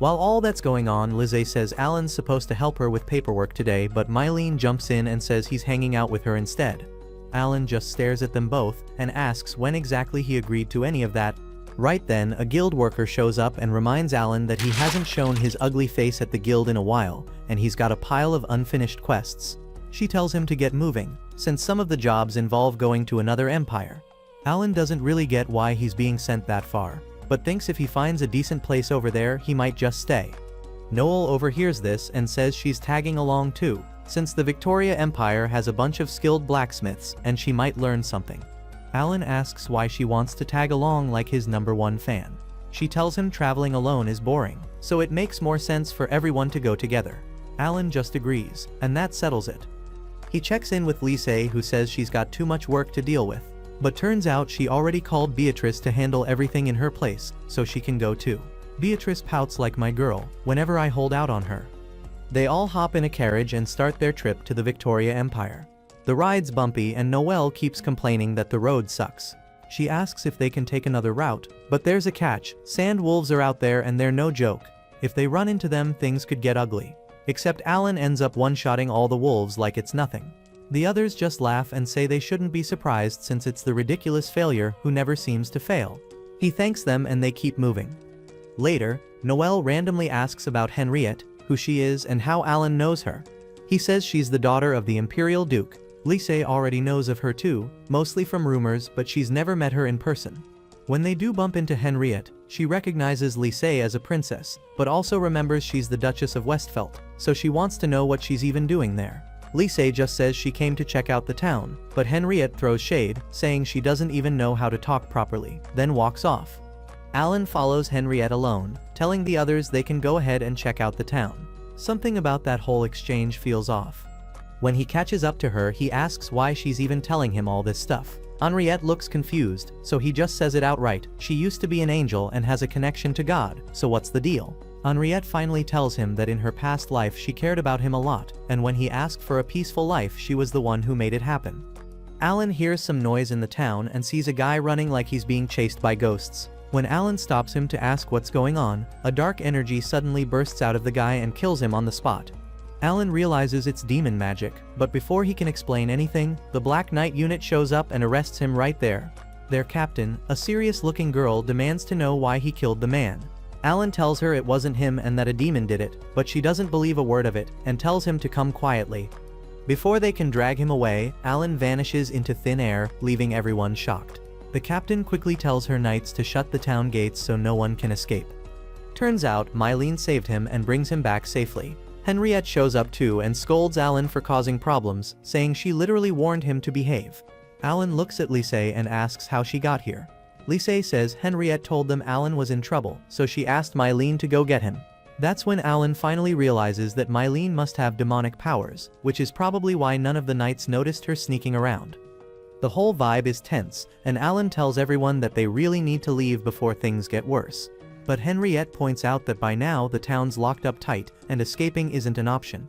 While all that's going on, Lise says Alan's supposed to help her with paperwork today, but Mylene jumps in and says he's hanging out with her instead. Alan just stares at them both and asks when exactly he agreed to any of that. Right then, a guild worker shows up and reminds Alan that he hasn't shown his ugly face at the guild in a while, and he's got a pile of unfinished quests. She tells him to get moving, since some of the jobs involve going to another empire. Alan doesn't really get why he's being sent that far, but thinks if he finds a decent place over there, he might just stay. Noelle overhears this and says she's tagging along too, since the Victoria Empire has a bunch of skilled blacksmiths and she might learn something. Alan asks why she wants to tag along like his #1 fan. She tells him traveling alone is boring, so it makes more sense for everyone to go together. Alan just agrees, and that settles it. He checks in with Lise, who says she's got too much work to deal with, but turns out she already called Beatrice to handle everything in her place, so she can go too. Beatrice pouts like my girl whenever I hold out on her. They all hop in a carriage and start their trip to the Victoria Empire. The ride's bumpy and Noelle keeps complaining that the road sucks. She asks if they can take another route, but there's a catch. Sand wolves are out there and they're no joke. If they run into them, things could get ugly. Except Alan ends up one-shotting all the wolves like it's nothing. The others just laugh and say they shouldn't be surprised since it's the ridiculous failure who never seems to fail. He thanks them and they keep moving. Later, Noelle randomly asks about Henriette, who she is and how Alan knows her. He says she's the daughter of the Imperial Duke. Lise already knows of her too, mostly from rumors, but she's never met her in person. When they do bump into Henriette, she recognizes Lise as a princess, but also remembers she's the Duchess of Westfeld, so she wants to know what she's even doing there. Lise just says she came to check out the town, but Henriette throws shade, saying she doesn't even know how to talk properly, then walks off. Alan follows Henriette alone, telling the others they can go ahead and check out the town. Something about that whole exchange feels off. When he catches up to her, he asks why she's even telling him all this stuff. Henriette looks confused, so he just says it outright. She used to be an angel and has a connection to God, so what's the deal? Henriette finally tells him that in her past life she cared about him a lot, and when he asked for a peaceful life, she was the one who made it happen. Alan hears some noise in the town and sees a guy running like he's being chased by ghosts. When Alan stops him to ask what's going on, a dark energy suddenly bursts out of the guy and kills him on the spot. Alan realizes it's demon magic, but before he can explain anything, the Black Knight unit shows up and arrests him right there. Their captain, a serious-looking girl, demands to know why he killed the man. Alan tells her it wasn't him and that a demon did it, but she doesn't believe a word of it, and tells him to come quietly. Before they can drag him away, Alan vanishes into thin air, leaving everyone shocked. The captain quickly tells her knights to shut the town gates so no one can escape. Turns out, Mylene saved him and brings him back safely. Henriette shows up too and scolds Alan for causing problems, saying she literally warned him to behave. Alan looks at Lise and asks how she got here. Lise says Henriette told them Alan was in trouble, so she asked Mylene to go get him. That's when Alan finally realizes that Mylene must have demonic powers, which is probably why none of the knights noticed her sneaking around. The whole vibe is tense, and Alan tells everyone that they really need to leave before things get worse. But Henriette points out that by now the town's locked up tight, and escaping isn't an option.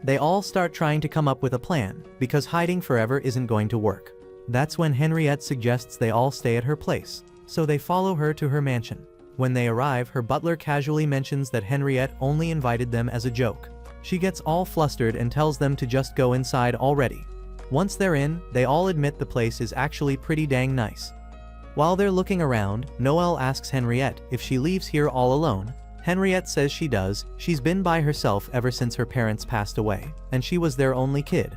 They all start trying to come up with a plan, because hiding forever isn't going to work. That's when Henriette suggests they all stay at her place, so they follow her to her mansion. When they arrive, her butler casually mentions that Henriette only invited them as a joke. She gets all flustered and tells them to just go inside already. Once they're in, they all admit the place is actually pretty dang nice. While they're looking around, Noelle asks Henriette if she leaves here all alone. Henriette says she does. She's been by herself ever since her parents passed away, and she was their only kid.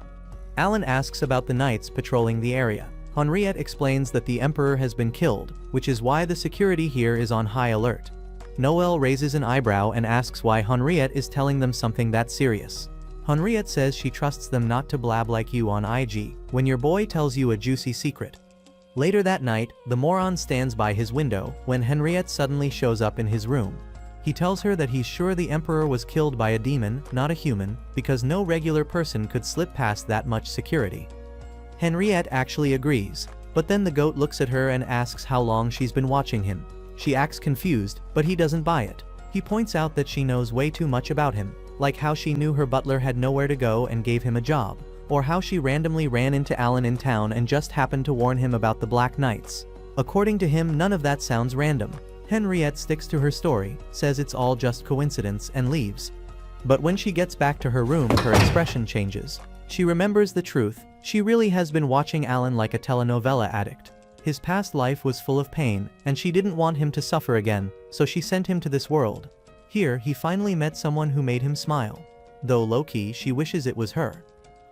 Alan asks about the knights patrolling the area. Henriette explains that the Emperor has been killed, which is why the security here is on high alert. Noelle raises an eyebrow and asks why Henriette is telling them something that serious. Henriette says she trusts them not to blab like you on IG, when your boy tells you a juicy secret. Later that night, the moron stands by his window when Henriette suddenly shows up in his room. He tells her that he's sure the Emperor was killed by a demon, not a human, because no regular person could slip past that much security. Henriette actually agrees, but then the goat looks at her and asks how long she's been watching him. She acts confused, but he doesn't buy it. He points out that she knows way too much about him, like how she knew her butler had nowhere to go and gave him a job, or how she randomly ran into Alan in town and just happened to warn him about the Black Knights. According to him, none of that sounds random. Henriette sticks to her story, says it's all just coincidence, and leaves. But when she gets back to her room, her expression changes. She remembers the truth. She really has been watching Alan like a telenovela addict. His past life was full of pain, and she didn't want him to suffer again, so she sent him to this world. Here, he finally met someone who made him smile. Though low-key, she wishes it was her.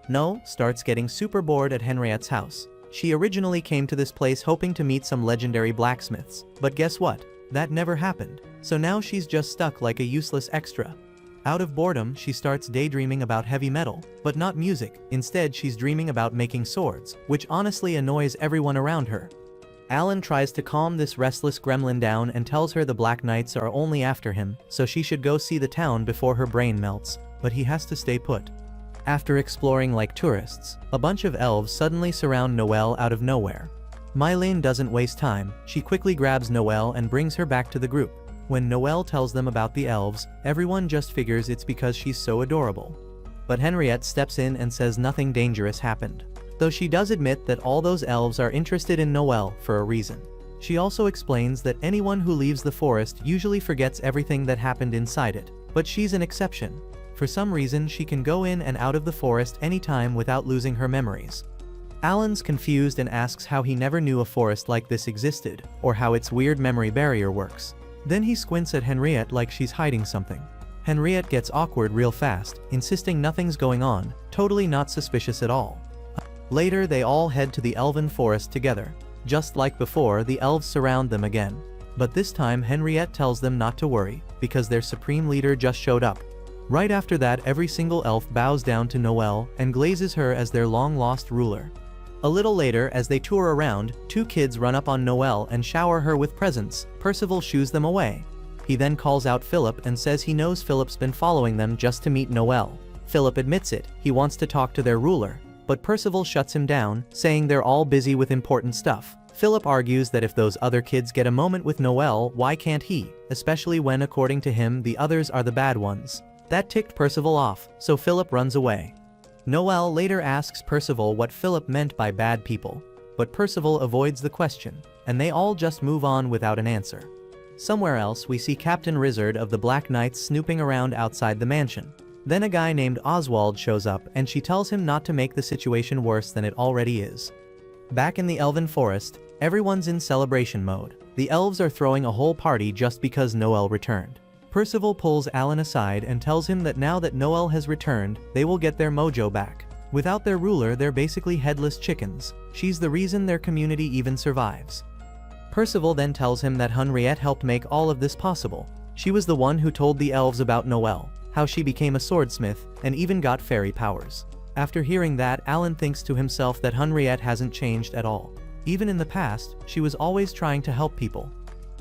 No starts getting super bored at Henriette's house. She originally came to this place hoping to meet some legendary blacksmiths, but guess what? That never happened. So now she's just stuck like a useless extra. Out of boredom, she starts daydreaming about heavy metal, but not music. Instead, she's dreaming about making swords, which honestly annoys everyone around her. Alan tries to calm this restless gremlin down and tells her the Black Knights are only after him, so she should go see the town before her brain melts, but he has to stay put. After exploring like tourists, a bunch of elves suddenly surround Noelle out of nowhere. Mylene doesn't waste time. She quickly grabs Noelle and brings her back to the group. When Noelle tells them about the elves, everyone just figures it's because she's so adorable. But Henriette steps in and says nothing dangerous happened. Though she does admit that all those elves are interested in Noelle for a reason. She also explains that anyone who leaves the forest usually forgets everything that happened inside it, but she's an exception. For some reason, she can go in and out of the forest anytime without losing her memories. Alan's confused and asks how he never knew a forest like this existed, or how its weird memory barrier works. Then he squints at Henriette like she's hiding something. Henriette gets awkward real fast, insisting nothing's going on, totally not suspicious at all. Later, they all head to the elven forest together. Just like before, the elves surround them again. But this time, Henriette tells them not to worry, because their supreme leader just showed up. Right after that, every single elf bows down to Noelle and glazes her as their long-lost ruler. A little later, as they tour around, two kids run up on Noelle and shower her with presents. Percival shoos them away. He then calls out Philip and says he knows Philip's been following them just to meet Noelle. Philip admits it. He wants to talk to their ruler. But Percival shuts him down, saying they're all busy with important stuff. Philip argues that if those other kids get a moment with Noelle, why can't he? Especially when, according to him, the others are the bad ones. That ticked Percival off, so Philip runs away. Noelle later asks Percival what Philip meant by bad people, but Percival avoids the question, and they all just move on without an answer. Somewhere else, we see Captain Rizzard of the Black Knights snooping around outside the mansion. Then a guy named Oswald shows up and she tells him not to make the situation worse than it already is. Back in the Elven Forest, everyone's in celebration mode. The elves are throwing a whole party just because Noelle returned. Percival pulls Alan aside and tells him that now that Noelle has returned, they will get their mojo back. Without their ruler, they're basically headless chickens. She's the reason their community even survives. Percival then tells him that Henriette helped make all of this possible. She was the one who told the elves about Noelle, how she became a swordsmith, and even got fairy powers. After hearing that, Alan thinks to himself that Henriette hasn't changed at all. Even in the past, she was always trying to help people.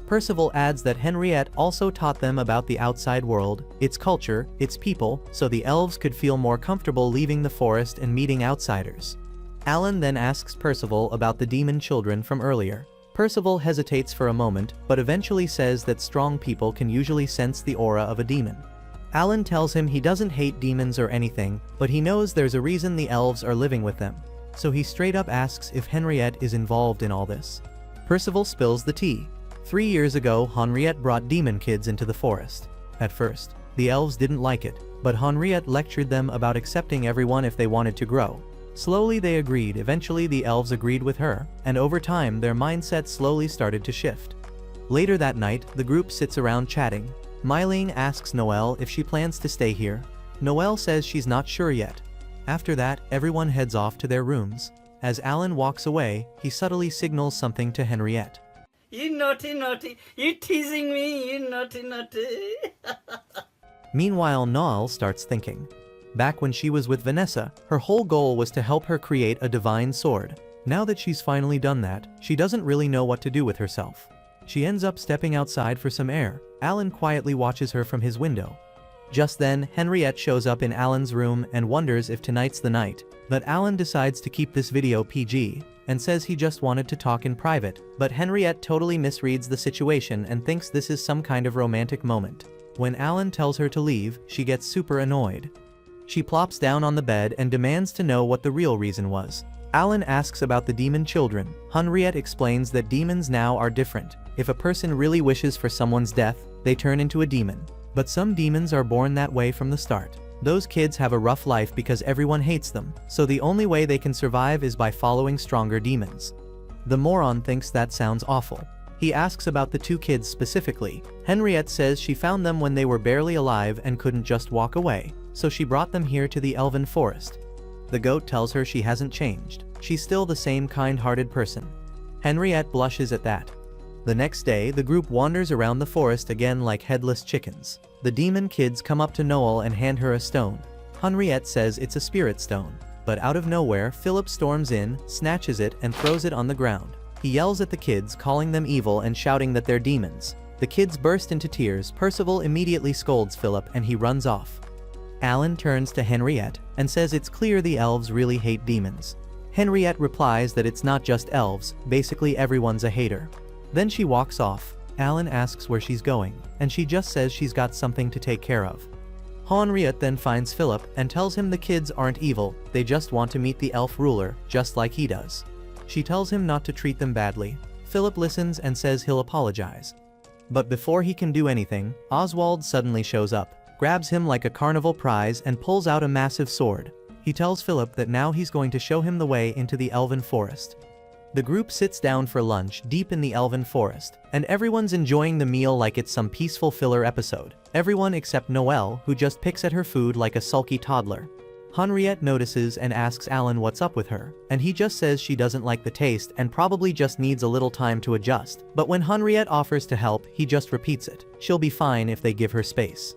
Percival adds that Henriette also taught them about the outside world, its culture, its people, so the elves could feel more comfortable leaving the forest and meeting outsiders. Alan then asks Percival about the demon children from earlier. Percival hesitates for a moment, but eventually says that strong people can usually sense the aura of a demon. Alan tells him he doesn't hate demons or anything, but he knows there's a reason the elves are living with them. So he straight up asks if Henriette is involved in all this. Percival spills the tea. 3 years ago, Henriette brought demon kids into the forest. At first, the elves didn't like it, but Henriette lectured them about accepting everyone if they wanted to grow. Slowly they agreed. Eventually the elves agreed with her, and over time their mindset slowly started to shift. Later that night, the group sits around chatting. Mylene asks Noelle if she plans to stay here. Noelle says she's not sure yet. After that, everyone heads off to their rooms. As Alan walks away, he subtly signals something to Henriette.
You naughty, naughty, you teasing me, you naughty, naughty.
Meanwhile, Noelle starts thinking. Back when she was with Vanessa, her whole goal was to help her create a divine sword. Now that she's finally done that, she doesn't really know what to do with herself. She ends up stepping outside for some air. Alan quietly watches her from his window. Just then, Henriette shows up in Alan's room and wonders if tonight's the night. But Alan decides to keep this video PG, and says he just wanted to talk in private. But Henriette totally misreads the situation and thinks this is some kind of romantic moment. When Alan tells her to leave, she gets super annoyed. She plops down on the bed and demands to know what the real reason was. Alan asks about the demon children. Henriette explains that demons now are different. If a person really wishes for someone's death, they turn into a demon. But some demons are born that way from the start. Those kids have a rough life because everyone hates them, so the only way they can survive is by following stronger demons. The moron thinks that sounds awful. He asks about the two kids specifically. Henriette says she found them when they were barely alive and couldn't just walk away, so she brought them here to the elven forest. The goat tells her she hasn't changed. She's still the same kind-hearted person. Henriette blushes at that. The next day, the group wanders around the forest again like headless chickens. The demon kids come up to Noel and hand her a stone. Henriette says it's a spirit stone. But out of nowhere, Philip storms in, snatches it, and throws it on the ground. He yells at the kids, calling them evil and shouting that they're demons. The kids burst into tears. Percival immediately scolds Philip and he runs off. Alan turns to Henriette and says it's clear the elves really hate demons. Henriette replies that it's not just elves, basically everyone's a hater. Then she walks off. Alan asks where she's going, and she just says she's got something to take care of. Henriette then finds Philip and tells him the kids aren't evil, they just want to meet the elf ruler, just like he does. She tells him not to treat them badly. Philip listens and says he'll apologize. But before he can do anything, Oswald suddenly shows up, grabs him like a carnival prize and pulls out a massive sword. He tells Philip that now he's going to show him the way into the elven forest. The group sits down for lunch deep in the elven forest, and everyone's enjoying the meal like it's some peaceful filler episode. Everyone except Noelle, who just picks at her food like a sulky toddler. Henriette notices and asks Alan what's up with her, and he just says she doesn't like the taste and probably just needs a little time to adjust. But when Henriette offers to help, he just repeats it. She'll be fine if they give her space.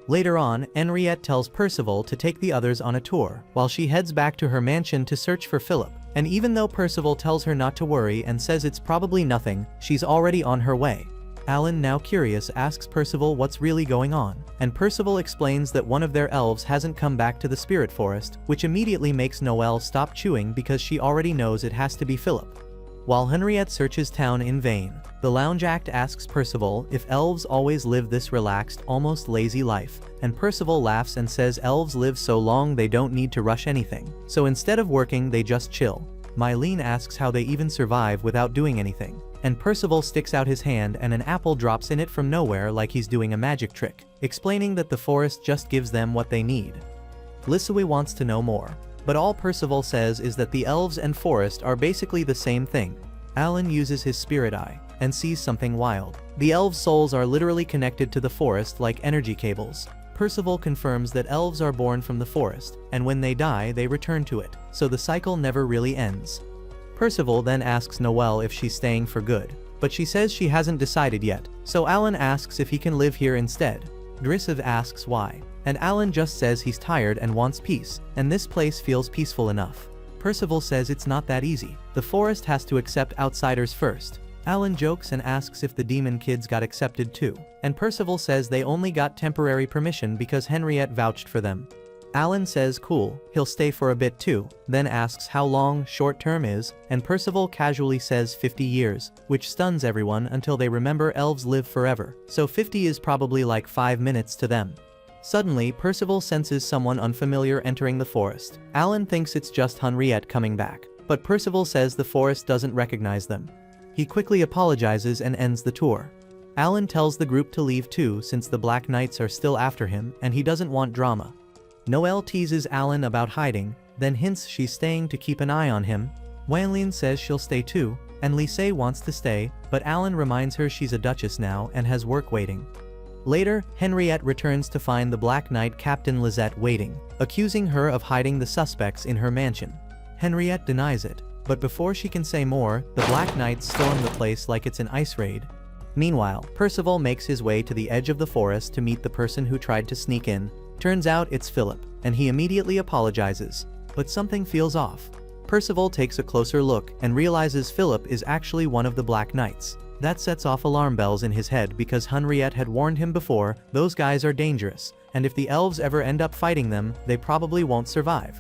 Later on, Henriette tells Percival to take the others on a tour, while she heads back to her mansion to search for Philip. And even though Percival tells her not to worry and says it's probably nothing, she's already on her way. Alan, now curious, asks Percival what's really going on, and Percival explains that one of their elves hasn't come back to the spirit forest, which immediately makes Noelle stop chewing because she already knows it has to be Philip. While Henriette searches town in vain, the lounge act asks Percival if elves always live this relaxed, almost lazy life, and Percival laughs and says elves live so long they don't need to rush anything, so instead of working they just chill. Mylene asks how they even survive without doing anything, and Percival sticks out his hand and an apple drops in it from nowhere like he's doing a magic trick, explaining that the forest just gives them what they need. Lissawe wants to know more, but all Percival says is that the elves and forest are basically the same thing. Alan uses his spirit eye and sees something wild. The elves' souls are literally connected to the forest like energy cables. Percival confirms that elves are born from the forest, and when they die they return to it, so the cycle never really ends. Percival then asks Noelle if she's staying for good, but she says she hasn't decided yet, so Alan asks if he can live here instead. Drisiv asks why, and Alan just says he's tired and wants peace, and this place feels peaceful enough. Percival says it's not that easy. The forest has to accept outsiders first. Alan jokes and asks if the demon kids got accepted too, and Percival says they only got temporary permission because Henriette vouched for them. Alan says cool, he'll stay for a bit too, then asks how long short term is, and Percival casually says 50 years, which stuns everyone until they remember elves live forever, so 50 is probably like 5 minutes to them. Suddenly, Percival senses someone unfamiliar entering the forest. Alan thinks it's just Henriette coming back, but Percival says the forest doesn't recognize them. He quickly apologizes and ends the tour. Alan tells the group to leave too since the Black Knights are still after him and he doesn't want drama. Noelle teases Alan about hiding, then hints she's staying to keep an eye on him. Wanlin says she'll stay too, and Lissawe wants to stay, but Alan reminds her she's a duchess now and has work waiting. Later, Henriette returns to find the Black Knight Captain Lisette waiting, accusing her of hiding the suspects in her mansion. Henriette denies it, but before she can say more, the Black Knights storm the place like it's an ice raid. Meanwhile, Percival makes his way to the edge of the forest to meet the person who tried to sneak in. Turns out it's Philip, and he immediately apologizes. But something feels off. Percival takes a closer look and realizes Philip is actually one of the Black Knights. That sets off alarm bells in his head because Henriette had warned him before, those guys are dangerous, and if the elves ever end up fighting them, they probably won't survive.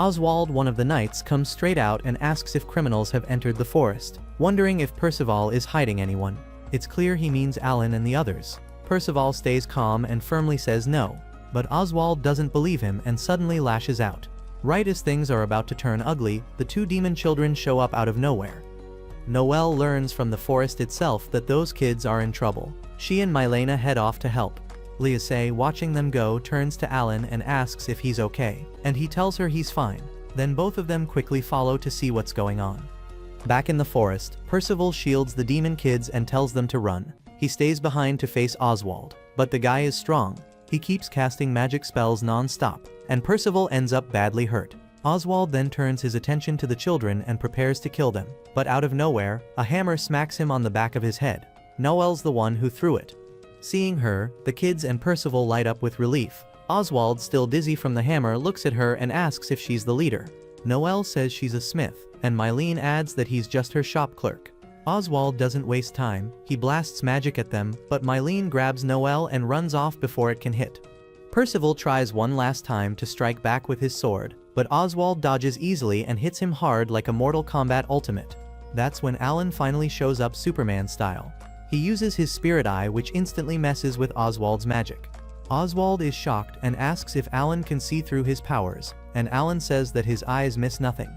Oswald, one of the knights, comes straight out and asks if criminals have entered the forest, wondering if Percival is hiding anyone. It's clear he means Alan and the others. Percival stays calm and firmly says no, but Oswald doesn't believe him and suddenly lashes out. Right as things are about to turn ugly, the two demon children show up out of nowhere. Noelle learns from the forest itself that those kids are in trouble. She and Milena head off to help. Lise, watching them go, turns to Alan and asks if he's okay, and he tells her he's fine. Then both of them quickly follow to see what's going on. Back in the forest, Percival shields the demon kids and tells them to run. He stays behind to face Oswald, but the guy is strong. He keeps casting magic spells non-stop, and Percival ends up badly hurt. Oswald then turns his attention to the children and prepares to kill them, but out of nowhere, a hammer smacks him on the back of his head. Noelle's the one who threw it. Seeing her, the kids and Percival light up with relief. Oswald, still dizzy from the hammer, looks at her and asks if she's the leader. Noelle says she's a smith, and Mylene adds that he's just her shop clerk. Oswald doesn't waste time, he blasts magic at them, but Mylene grabs Noelle and runs off before it can hit. Percival tries one last time to strike back with his sword, but Oswald dodges easily and hits him hard like a Mortal Kombat Ultimate. That's when Alan finally shows up Superman style. He uses his spirit eye, which instantly messes with Oswald's magic. Oswald is shocked and asks if Alan can see through his powers, and Alan says that his eyes miss nothing.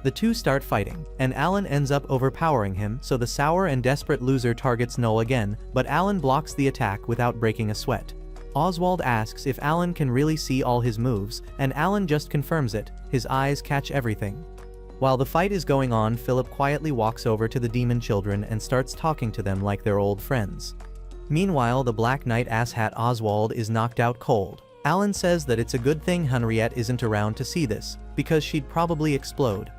The two start fighting, and Alan ends up overpowering him, so the sour and desperate loser targets Noel again, but Alan blocks the attack without breaking a sweat. Oswald asks if Alan can really see all his moves, and Alan just confirms it, his eyes catch everything. While the fight is going on, Philip quietly walks over to the demon children and starts talking to them like they're old friends. Meanwhile, the Black Knight asshat Oswald is knocked out cold. Alan says that it's a good thing Henriette isn't around to see this, because she'd probably explode.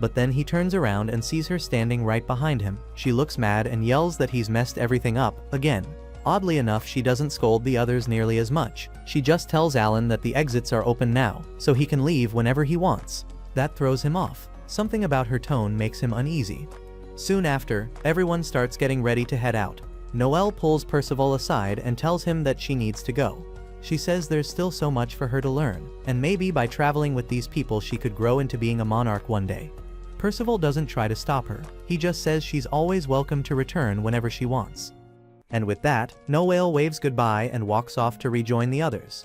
But then he turns around and sees her standing right behind him. She looks mad and yells that he's messed everything up, again. Oddly enough, she doesn't scold the others nearly as much. She just tells Alan that the exits are open now, so he can leave whenever he wants. That throws him off. Something about her tone makes him uneasy. Soon after, everyone starts getting ready to head out. Noelle pulls Percival aside and tells him that she needs to go. She says there's still so much for her to learn, and maybe by traveling with these people she could grow into being a monarch one day. Percival doesn't try to stop her, he just says she's always welcome to return whenever she wants. And with that, Noelle waves goodbye and walks off to rejoin the others.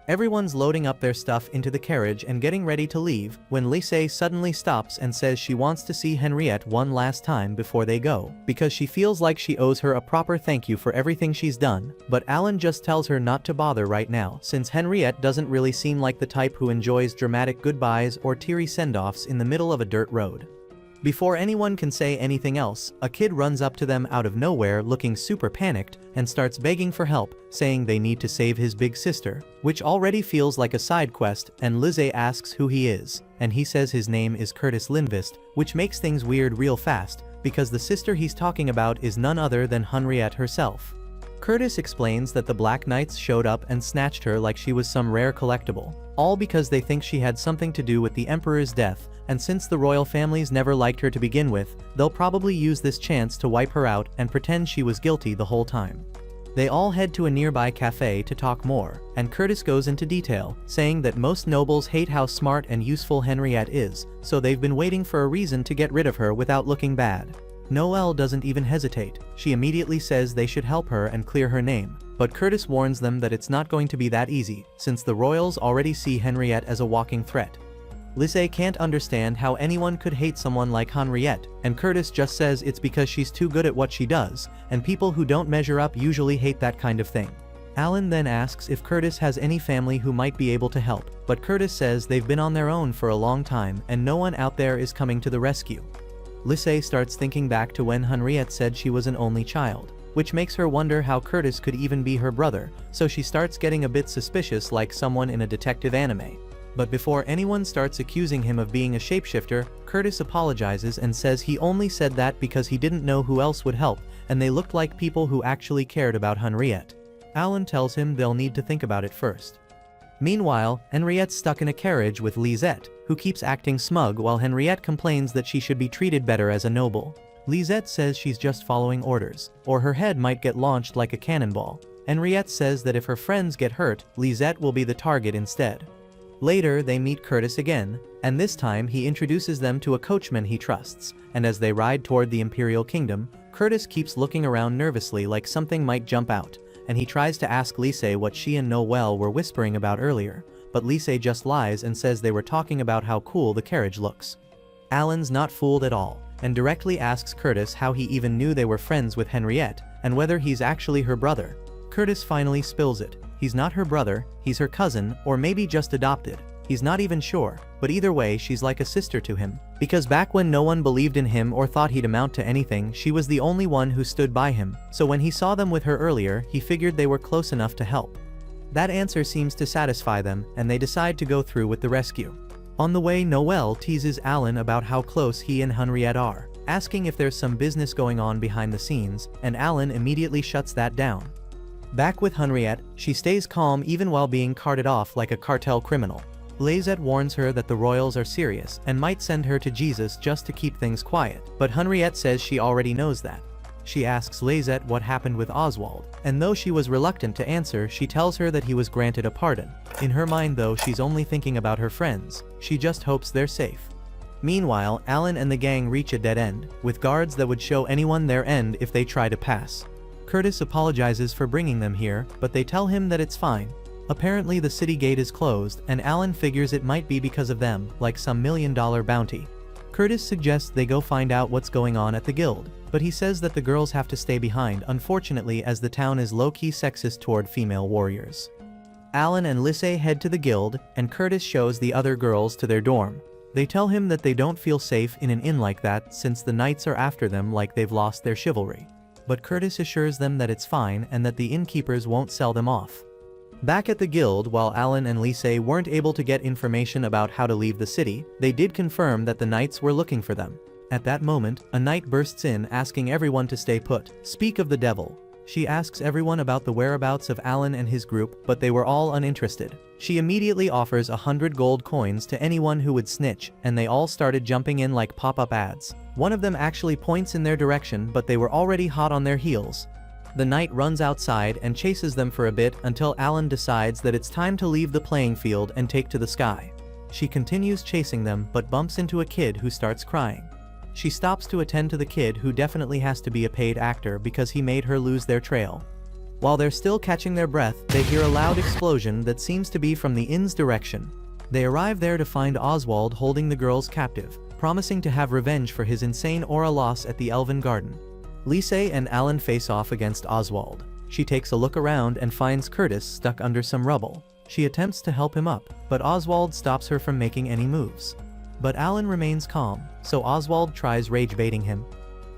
Everyone's loading up their stuff into the carriage and getting ready to leave, when Lise suddenly stops and says she wants to see Henriette one last time before they go, because she feels like she owes her a proper thank you for everything she's done, but Alan just tells her not to bother right now, since Henriette doesn't really seem like the type who enjoys dramatic goodbyes or teary send-offs in the middle of a dirt road. Before anyone can say anything else, a kid runs up to them out of nowhere looking super panicked and starts begging for help, saying they need to save his big sister, which already feels like a side quest, and Lizzie asks who he is, and he says his name is Curtis Lindvist, which makes things weird real fast, because the sister he's talking about is none other than Henriette herself. Curtis explains that the Black Knights showed up and snatched her like she was some rare collectible, all because they think she had something to do with the Emperor's death, and since the royal families never liked her to begin with, they'll probably use this chance to wipe her out and pretend she was guilty the whole time. They all head to a nearby cafe to talk more, and Curtis goes into detail, saying that most nobles hate how smart and useful Henriette is, so they've been waiting for a reason to get rid of her without looking bad. Noelle doesn't even hesitate, she immediately says they should help her and clear her name, but Curtis warns them that it's not going to be that easy, since the royals already see Henriette as a walking threat. Lise can't understand how anyone could hate someone like Henriette, and Curtis just says it's because she's too good at what she does, and people who don't measure up usually hate that kind of thing. Alan then asks if Curtis has any family who might be able to help, but Curtis says they've been on their own for a long time and no one out there is coming to the rescue. Lise starts thinking back to when Henriette said she was an only child, which makes her wonder how Curtis could even be her brother, so she starts getting a bit suspicious like someone in a detective anime. But before anyone starts accusing him of being a shapeshifter, Curtis apologizes and says he only said that because he didn't know who else would help, and they looked like people who actually cared about Henriette. Alan tells him they'll need to think about it first. Meanwhile, Henriette's stuck in a carriage with Lisette, who keeps acting smug while Henriette complains that she should be treated better as a noble. Lisette says she's just following orders, or her head might get launched like a cannonball. Henriette says that if her friends get hurt, Lisette will be the target instead. Later, they meet Curtis again, and this time he introduces them to a coachman he trusts, and as they ride toward the Imperial Kingdom, Curtis keeps looking around nervously like something might jump out, and he tries to ask Lise what she and Noelle were whispering about earlier, but Lise just lies and says they were talking about how cool the carriage looks. Alan's not fooled at all, and directly asks Curtis how he even knew they were friends with Henriette, and whether he's actually her brother. Curtis finally spills it. He's not her brother, he's her cousin, or maybe just adopted. He's not even sure, but either way she's like a sister to him. Because back when no one believed in him or thought he'd amount to anything, she was the only one who stood by him, so when he saw them with her earlier, he figured they were close enough to help. That answer seems to satisfy them, and they decide to go through with the rescue. On the way, Noelle teases Alan about how close he and Henriette are, asking if there's some business going on behind the scenes, and Alan immediately shuts that down. Back with Henriette, she stays calm even while being carted off like a cartel criminal. Lisette warns her that the royals are serious and might send her to Jesus just to keep things quiet, but Henriette says she already knows that. She asks Lisette what happened with Oswald, and though she was reluctant to answer, she tells her that he was granted a pardon. In her mind though, she's only thinking about her friends. She just hopes they're safe. Meanwhile, Alan and the gang reach a dead end, with guards that would show anyone their end if they try to pass. Curtis apologizes for bringing them here, but they tell him that it's fine. Apparently the city gate is closed, and Alan figures it might be because of them, like some $1 million bounty. Curtis suggests they go find out what's going on at the guild, but he says that the girls have to stay behind, unfortunately, as the town is low-key sexist toward female warriors. Alan and Lise head to the guild, and Curtis shows the other girls to their dorm. They tell him that they don't feel safe in an inn like that since the knights are after them like they've lost their chivalry. But Curtis assures them that it's fine and that the innkeepers won't sell them off. Back at the guild, while Alan and Lise weren't able to get information about how to leave the city, they did confirm that the knights were looking for them. At that moment, a knight bursts in asking everyone to stay put. Speak of the devil. She asks everyone about the whereabouts of Alan and his group, but they were all uninterested. She immediately offers 100 gold coins to anyone who would snitch, and they all started jumping in like pop-up ads. One of them actually points in their direction, but they were already hot on their heels. The knight runs outside and chases them for a bit until Alan decides that it's time to leave the playing field and take to the sky. She continues chasing them but bumps into a kid who starts crying. She stops to attend to the kid, who definitely has to be a paid actor because he made her lose their trail. While they're still catching their breath, they hear a loud explosion that seems to be from the inn's direction. They arrive there to find Oswald holding the girls captive, promising to have revenge for his insane aura loss at the Elven Garden. Lise and Alan face off against Oswald. She takes a look around and finds Curtis stuck under some rubble. She attempts to help him up, but Oswald stops her from making any moves. But Alan remains calm, so Oswald tries rage-baiting him.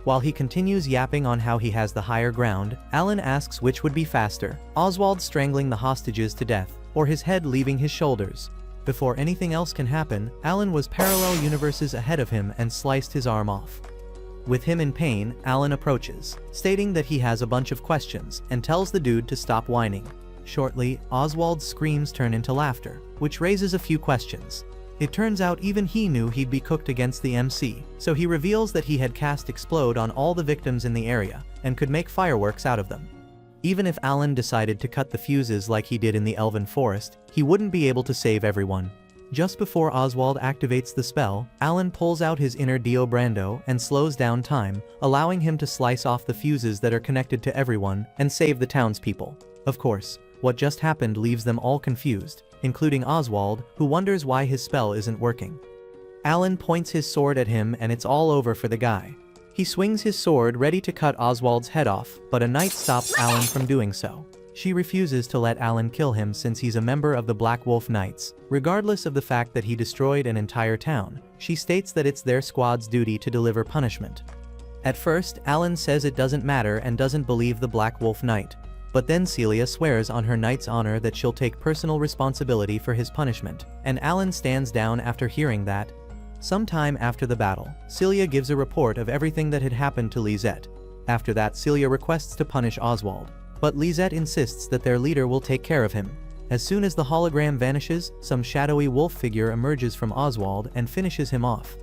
While he continues yapping on how he has the higher ground, Alan asks which would be faster, Oswald strangling the hostages to death, or his head leaving his shoulders. Before anything else can happen, Alan was parallel universes ahead of him and sliced his arm off. With him in pain, Alan approaches, stating that he has a bunch of questions, and tells the dude to stop whining. Shortly, Oswald's screams turn into laughter, which raises a few questions. It turns out even he knew he'd be cooked against the MC, so he reveals that he had cast Explode on all the victims in the area, and could make fireworks out of them. Even if Alan decided to cut the fuses like he did in the Elven Forest, he wouldn't be able to save everyone. Just before Oswald activates the spell, Alan pulls out his inner Dio Brando and slows down time, allowing him to slice off the fuses that are connected to everyone and save the townspeople. Of course, what just happened leaves them all confused, including Oswald, who wonders why his spell isn't working. Alan points his sword at him and it's all over for the guy. He swings his sword ready to cut Oswald's head off, but a knight stops Alan from doing so. She refuses to let Alan kill him since he's a member of the Black Wolf Knights. Regardless of the fact that he destroyed an entire town, she states that it's their squad's duty to deliver punishment. At first, Alan says it doesn't matter and doesn't believe the Black Wolf Knight. But then Celia swears on her knight's honor that she'll take personal responsibility for his punishment, and Alan stands down after hearing that. Sometime after the battle, Celia gives a report of everything that had happened to Lisette. After that, Celia requests to punish Oswald, but Lisette insists that their leader will take care of him. As soon as the hologram vanishes, some shadowy wolf figure emerges from Oswald and finishes him off.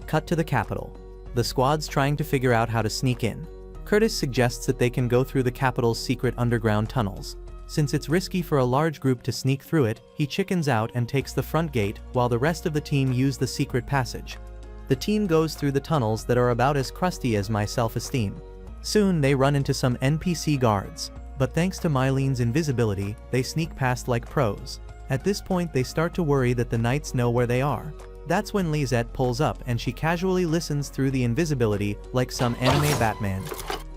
Cut to the capital. The squad's trying to figure out how to sneak in. Curtis suggests that they can go through the capital's secret underground tunnels. Since it's risky for a large group to sneak through it, he chickens out and takes the front gate while the rest of the team use the secret passage. The team goes through the tunnels that are about as crusty as my self-esteem. Soon they run into some NPC guards, but thanks to Mylene's invisibility, they sneak past like pros. At this point they start to worry that the knights know where they are. That's when Lisette pulls up and she casually listens through the invisibility like some anime Batman.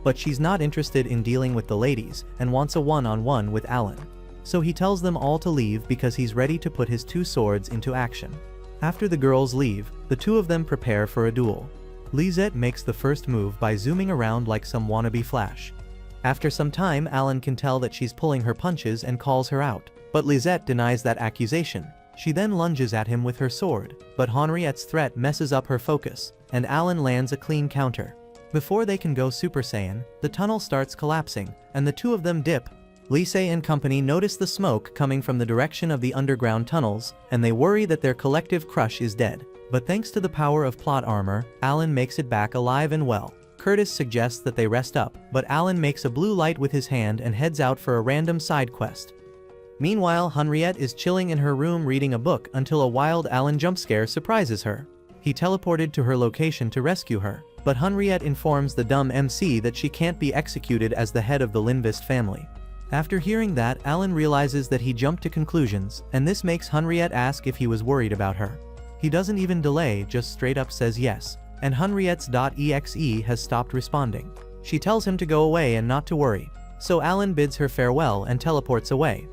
But she's not interested in dealing with the ladies and wants a one-on-one with Alan. So he tells them all to leave because he's ready to put his two swords into action. After the girls leave, the two of them prepare for a duel. Lisette makes the first move by zooming around like some wannabe Flash. After some time, Alan can tell that she's pulling her punches and calls her out, but Lisette denies that accusation. She then lunges at him with her sword, but Henriette's threat messes up her focus, and Alan lands a clean counter. Before they can go Super Saiyan, the tunnel starts collapsing, and the two of them dip. Lisette and company notice the smoke coming from the direction of the underground tunnels, and they worry that their collective crush is dead. But thanks to the power of plot armor, Alan makes it back alive and well. Curtis suggests that they rest up, but Alan makes a blue light with his hand and heads out for a random side quest. Meanwhile, Henriette is chilling in her room reading a book until a wild Alan jumpscare surprises her. He teleported to her location to rescue her, but Henriette informs the dumb MC that she can't be executed as the head of the Lindvist family. After hearing that, Alan realizes that he jumped to conclusions, and this makes Henriette ask if he was worried about her. He doesn't even delay, just straight up says yes, and Henriette's.exe has stopped responding. She tells him to go away and not to worry, so Alan bids her farewell and teleports away.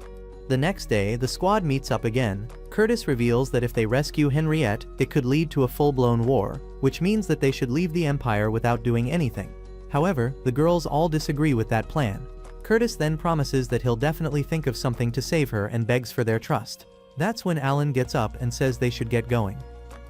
The next day, the squad meets up again. Curtis reveals that if they rescue Henriette, it could lead to a full-blown war, which means that they should leave the Empire without doing anything. However, the girls all disagree with that plan. Curtis then promises that he'll definitely think of something to save her and begs for their trust. That's when Alan gets up and says they should get going.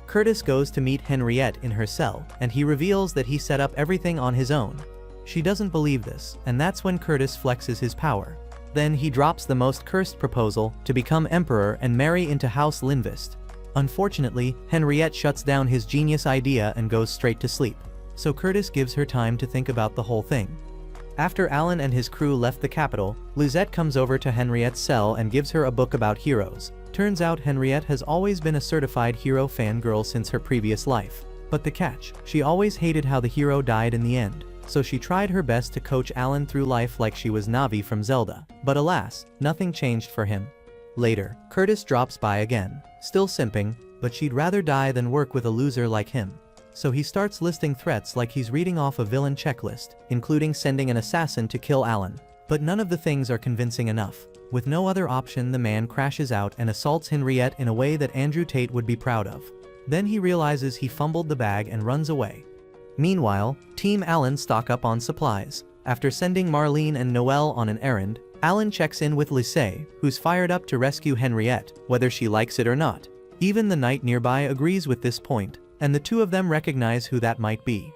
Curtis goes to meet Henriette in her cell, and he reveals that he set up everything on his own. She doesn't believe this, and that's when Curtis flexes his power. Then he drops the most cursed proposal to become emperor and marry into House Lindvist. Unfortunately, Henriette shuts down his genius idea and goes straight to sleep. So Curtis gives her time to think about the whole thing. After Alan and his crew left the capital, Lisette comes over to Henriette's cell and gives her a book about heroes. Turns out Henriette has always been a certified hero fangirl since her previous life. But the catch, she always hated how the hero died in the end. So she tried her best to coach Alan through life like she was Navi from Zelda. But alas, nothing changed for him. Later, Curtis drops by again, still simping, but she'd rather die than work with a loser like him. So he starts listing threats like he's reading off a villain checklist, including sending an assassin to kill Alan. But none of the things are convincing enough. With no other option, the man crashes out and assaults Henriette in a way that Andrew Tate would be proud of. Then he realizes he fumbled the bag and runs away. Meanwhile, Team Alan stock up on supplies. After sending Marlene and Noelle on an errand, Alan checks in with Lisette, who's fired up to rescue Henriette, whether she likes it or not. Even the knight nearby agrees with this point, and the two of them recognize who that might be.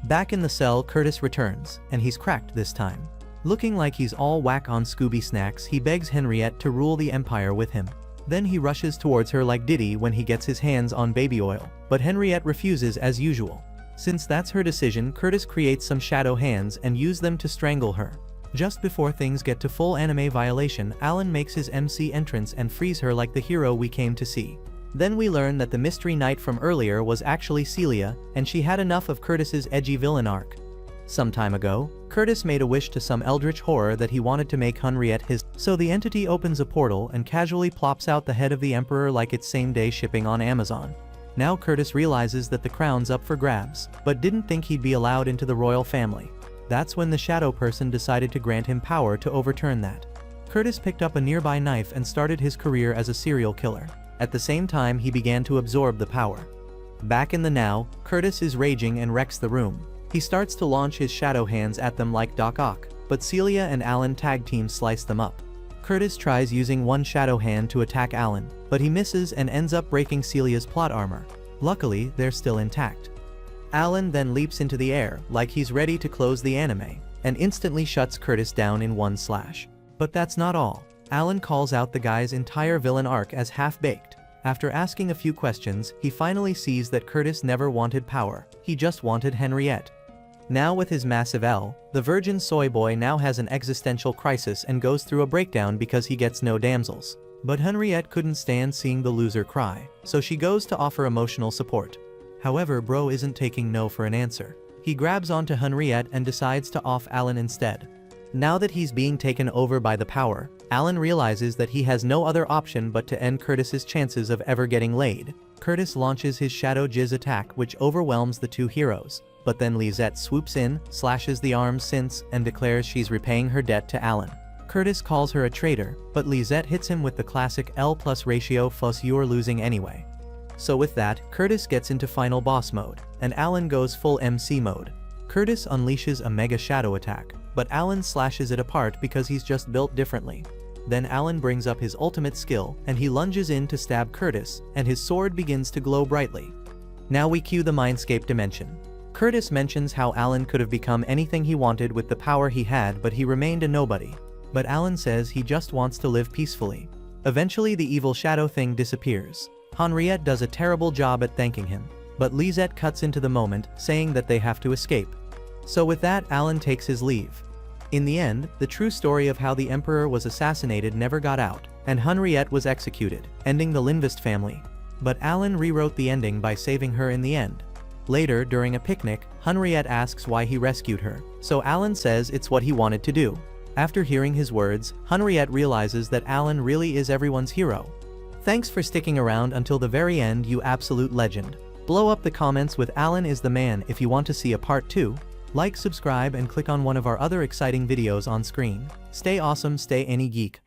Back in the cell, Curtis returns, and he's cracked this time. Looking like he's all whack on Scooby snacks, he begs Henriette to rule the Empire with him. Then he rushes towards her like Diddy when he gets his hands on baby oil, but Henriette refuses as usual. Since that's her decision, Curtis creates some shadow hands and uses them to strangle her. Just before things get to full anime violation, Alan makes his MC entrance and frees her like the hero we came to see. Then we learn that the mystery knight from earlier was actually Celia, and she had enough of Curtis's edgy villain arc. Some time ago, Curtis made a wish to some eldritch horror that he wanted to make Henriette his, so the entity opens a portal and casually plops out the head of the Emperor like it's same-day shipping on Amazon. Now Curtis realizes that the crown's up for grabs, but didn't think he'd be allowed into the royal family. That's when the shadow person decided to grant him power to overturn that. Curtis picked up a nearby knife and started his career as a serial killer. At the same time, he began to absorb the power. Back in the now, Curtis is raging and wrecks the room. He starts to launch his shadow hands at them like Doc Ock, but Celia and Alan tag team slice them up. Curtis tries using one shadow hand to attack Alan, but he misses and ends up breaking Celia's plot armor. Luckily, they're still intact. Alan then leaps into the air like he's ready to close the anime, and instantly shuts Curtis down in one slash. But that's not all. Alan calls out the guy's entire villain arc as half-baked. After asking a few questions, he finally sees that Curtis never wanted power, he just wanted Henriette. Now with his massive L, the virgin soy boy now has an existential crisis and goes through a breakdown because he gets no damsels. But Henriette couldn't stand seeing the loser cry, so she goes to offer emotional support. However, bro isn't taking no for an answer. He grabs onto Henriette and decides to off Alan instead. Now that he's being taken over by the power, Alan realizes that he has no other option but to end Curtis's chances of ever getting laid. Curtis launches his Shadow Jizz attack which overwhelms the two heroes, but then Lisette swoops in, slashes the arms since, and declares she's repaying her debt to Alan. Curtis calls her a traitor, but Lisette hits him with the classic L plus ratio fuss you're losing anyway. So with that, Curtis gets into final boss mode, and Alan goes full MC mode. Curtis unleashes a mega shadow attack, but Alan slashes it apart because he's just built differently. Then Alan brings up his ultimate skill, and he lunges in to stab Curtis, and his sword begins to glow brightly. Now we cue the Mindscape dimension. Curtis mentions how Alan could have become anything he wanted with the power he had, but he remained a nobody. But Alan says he just wants to live peacefully. Eventually the evil shadow thing disappears. Henriette does a terrible job at thanking him, but Lisette cuts into the moment, saying that they have to escape. So with that, Alan takes his leave. In the end, the true story of how the Emperor was assassinated never got out, and Henriette was executed, ending the Lindvist family. But Alan rewrote the ending by saving her in the end. Later, during a picnic, Henriette asks why he rescued her, so Alan says it's what he wanted to do. After hearing his words, Henriette realizes that Alan really is everyone's hero. Thanks for sticking around until the very end, you absolute legend. Blow up the comments with Alan is the man if you want to see a part 2. Like, subscribe, and click on one of our other exciting videos on screen. Stay awesome, stay any geek.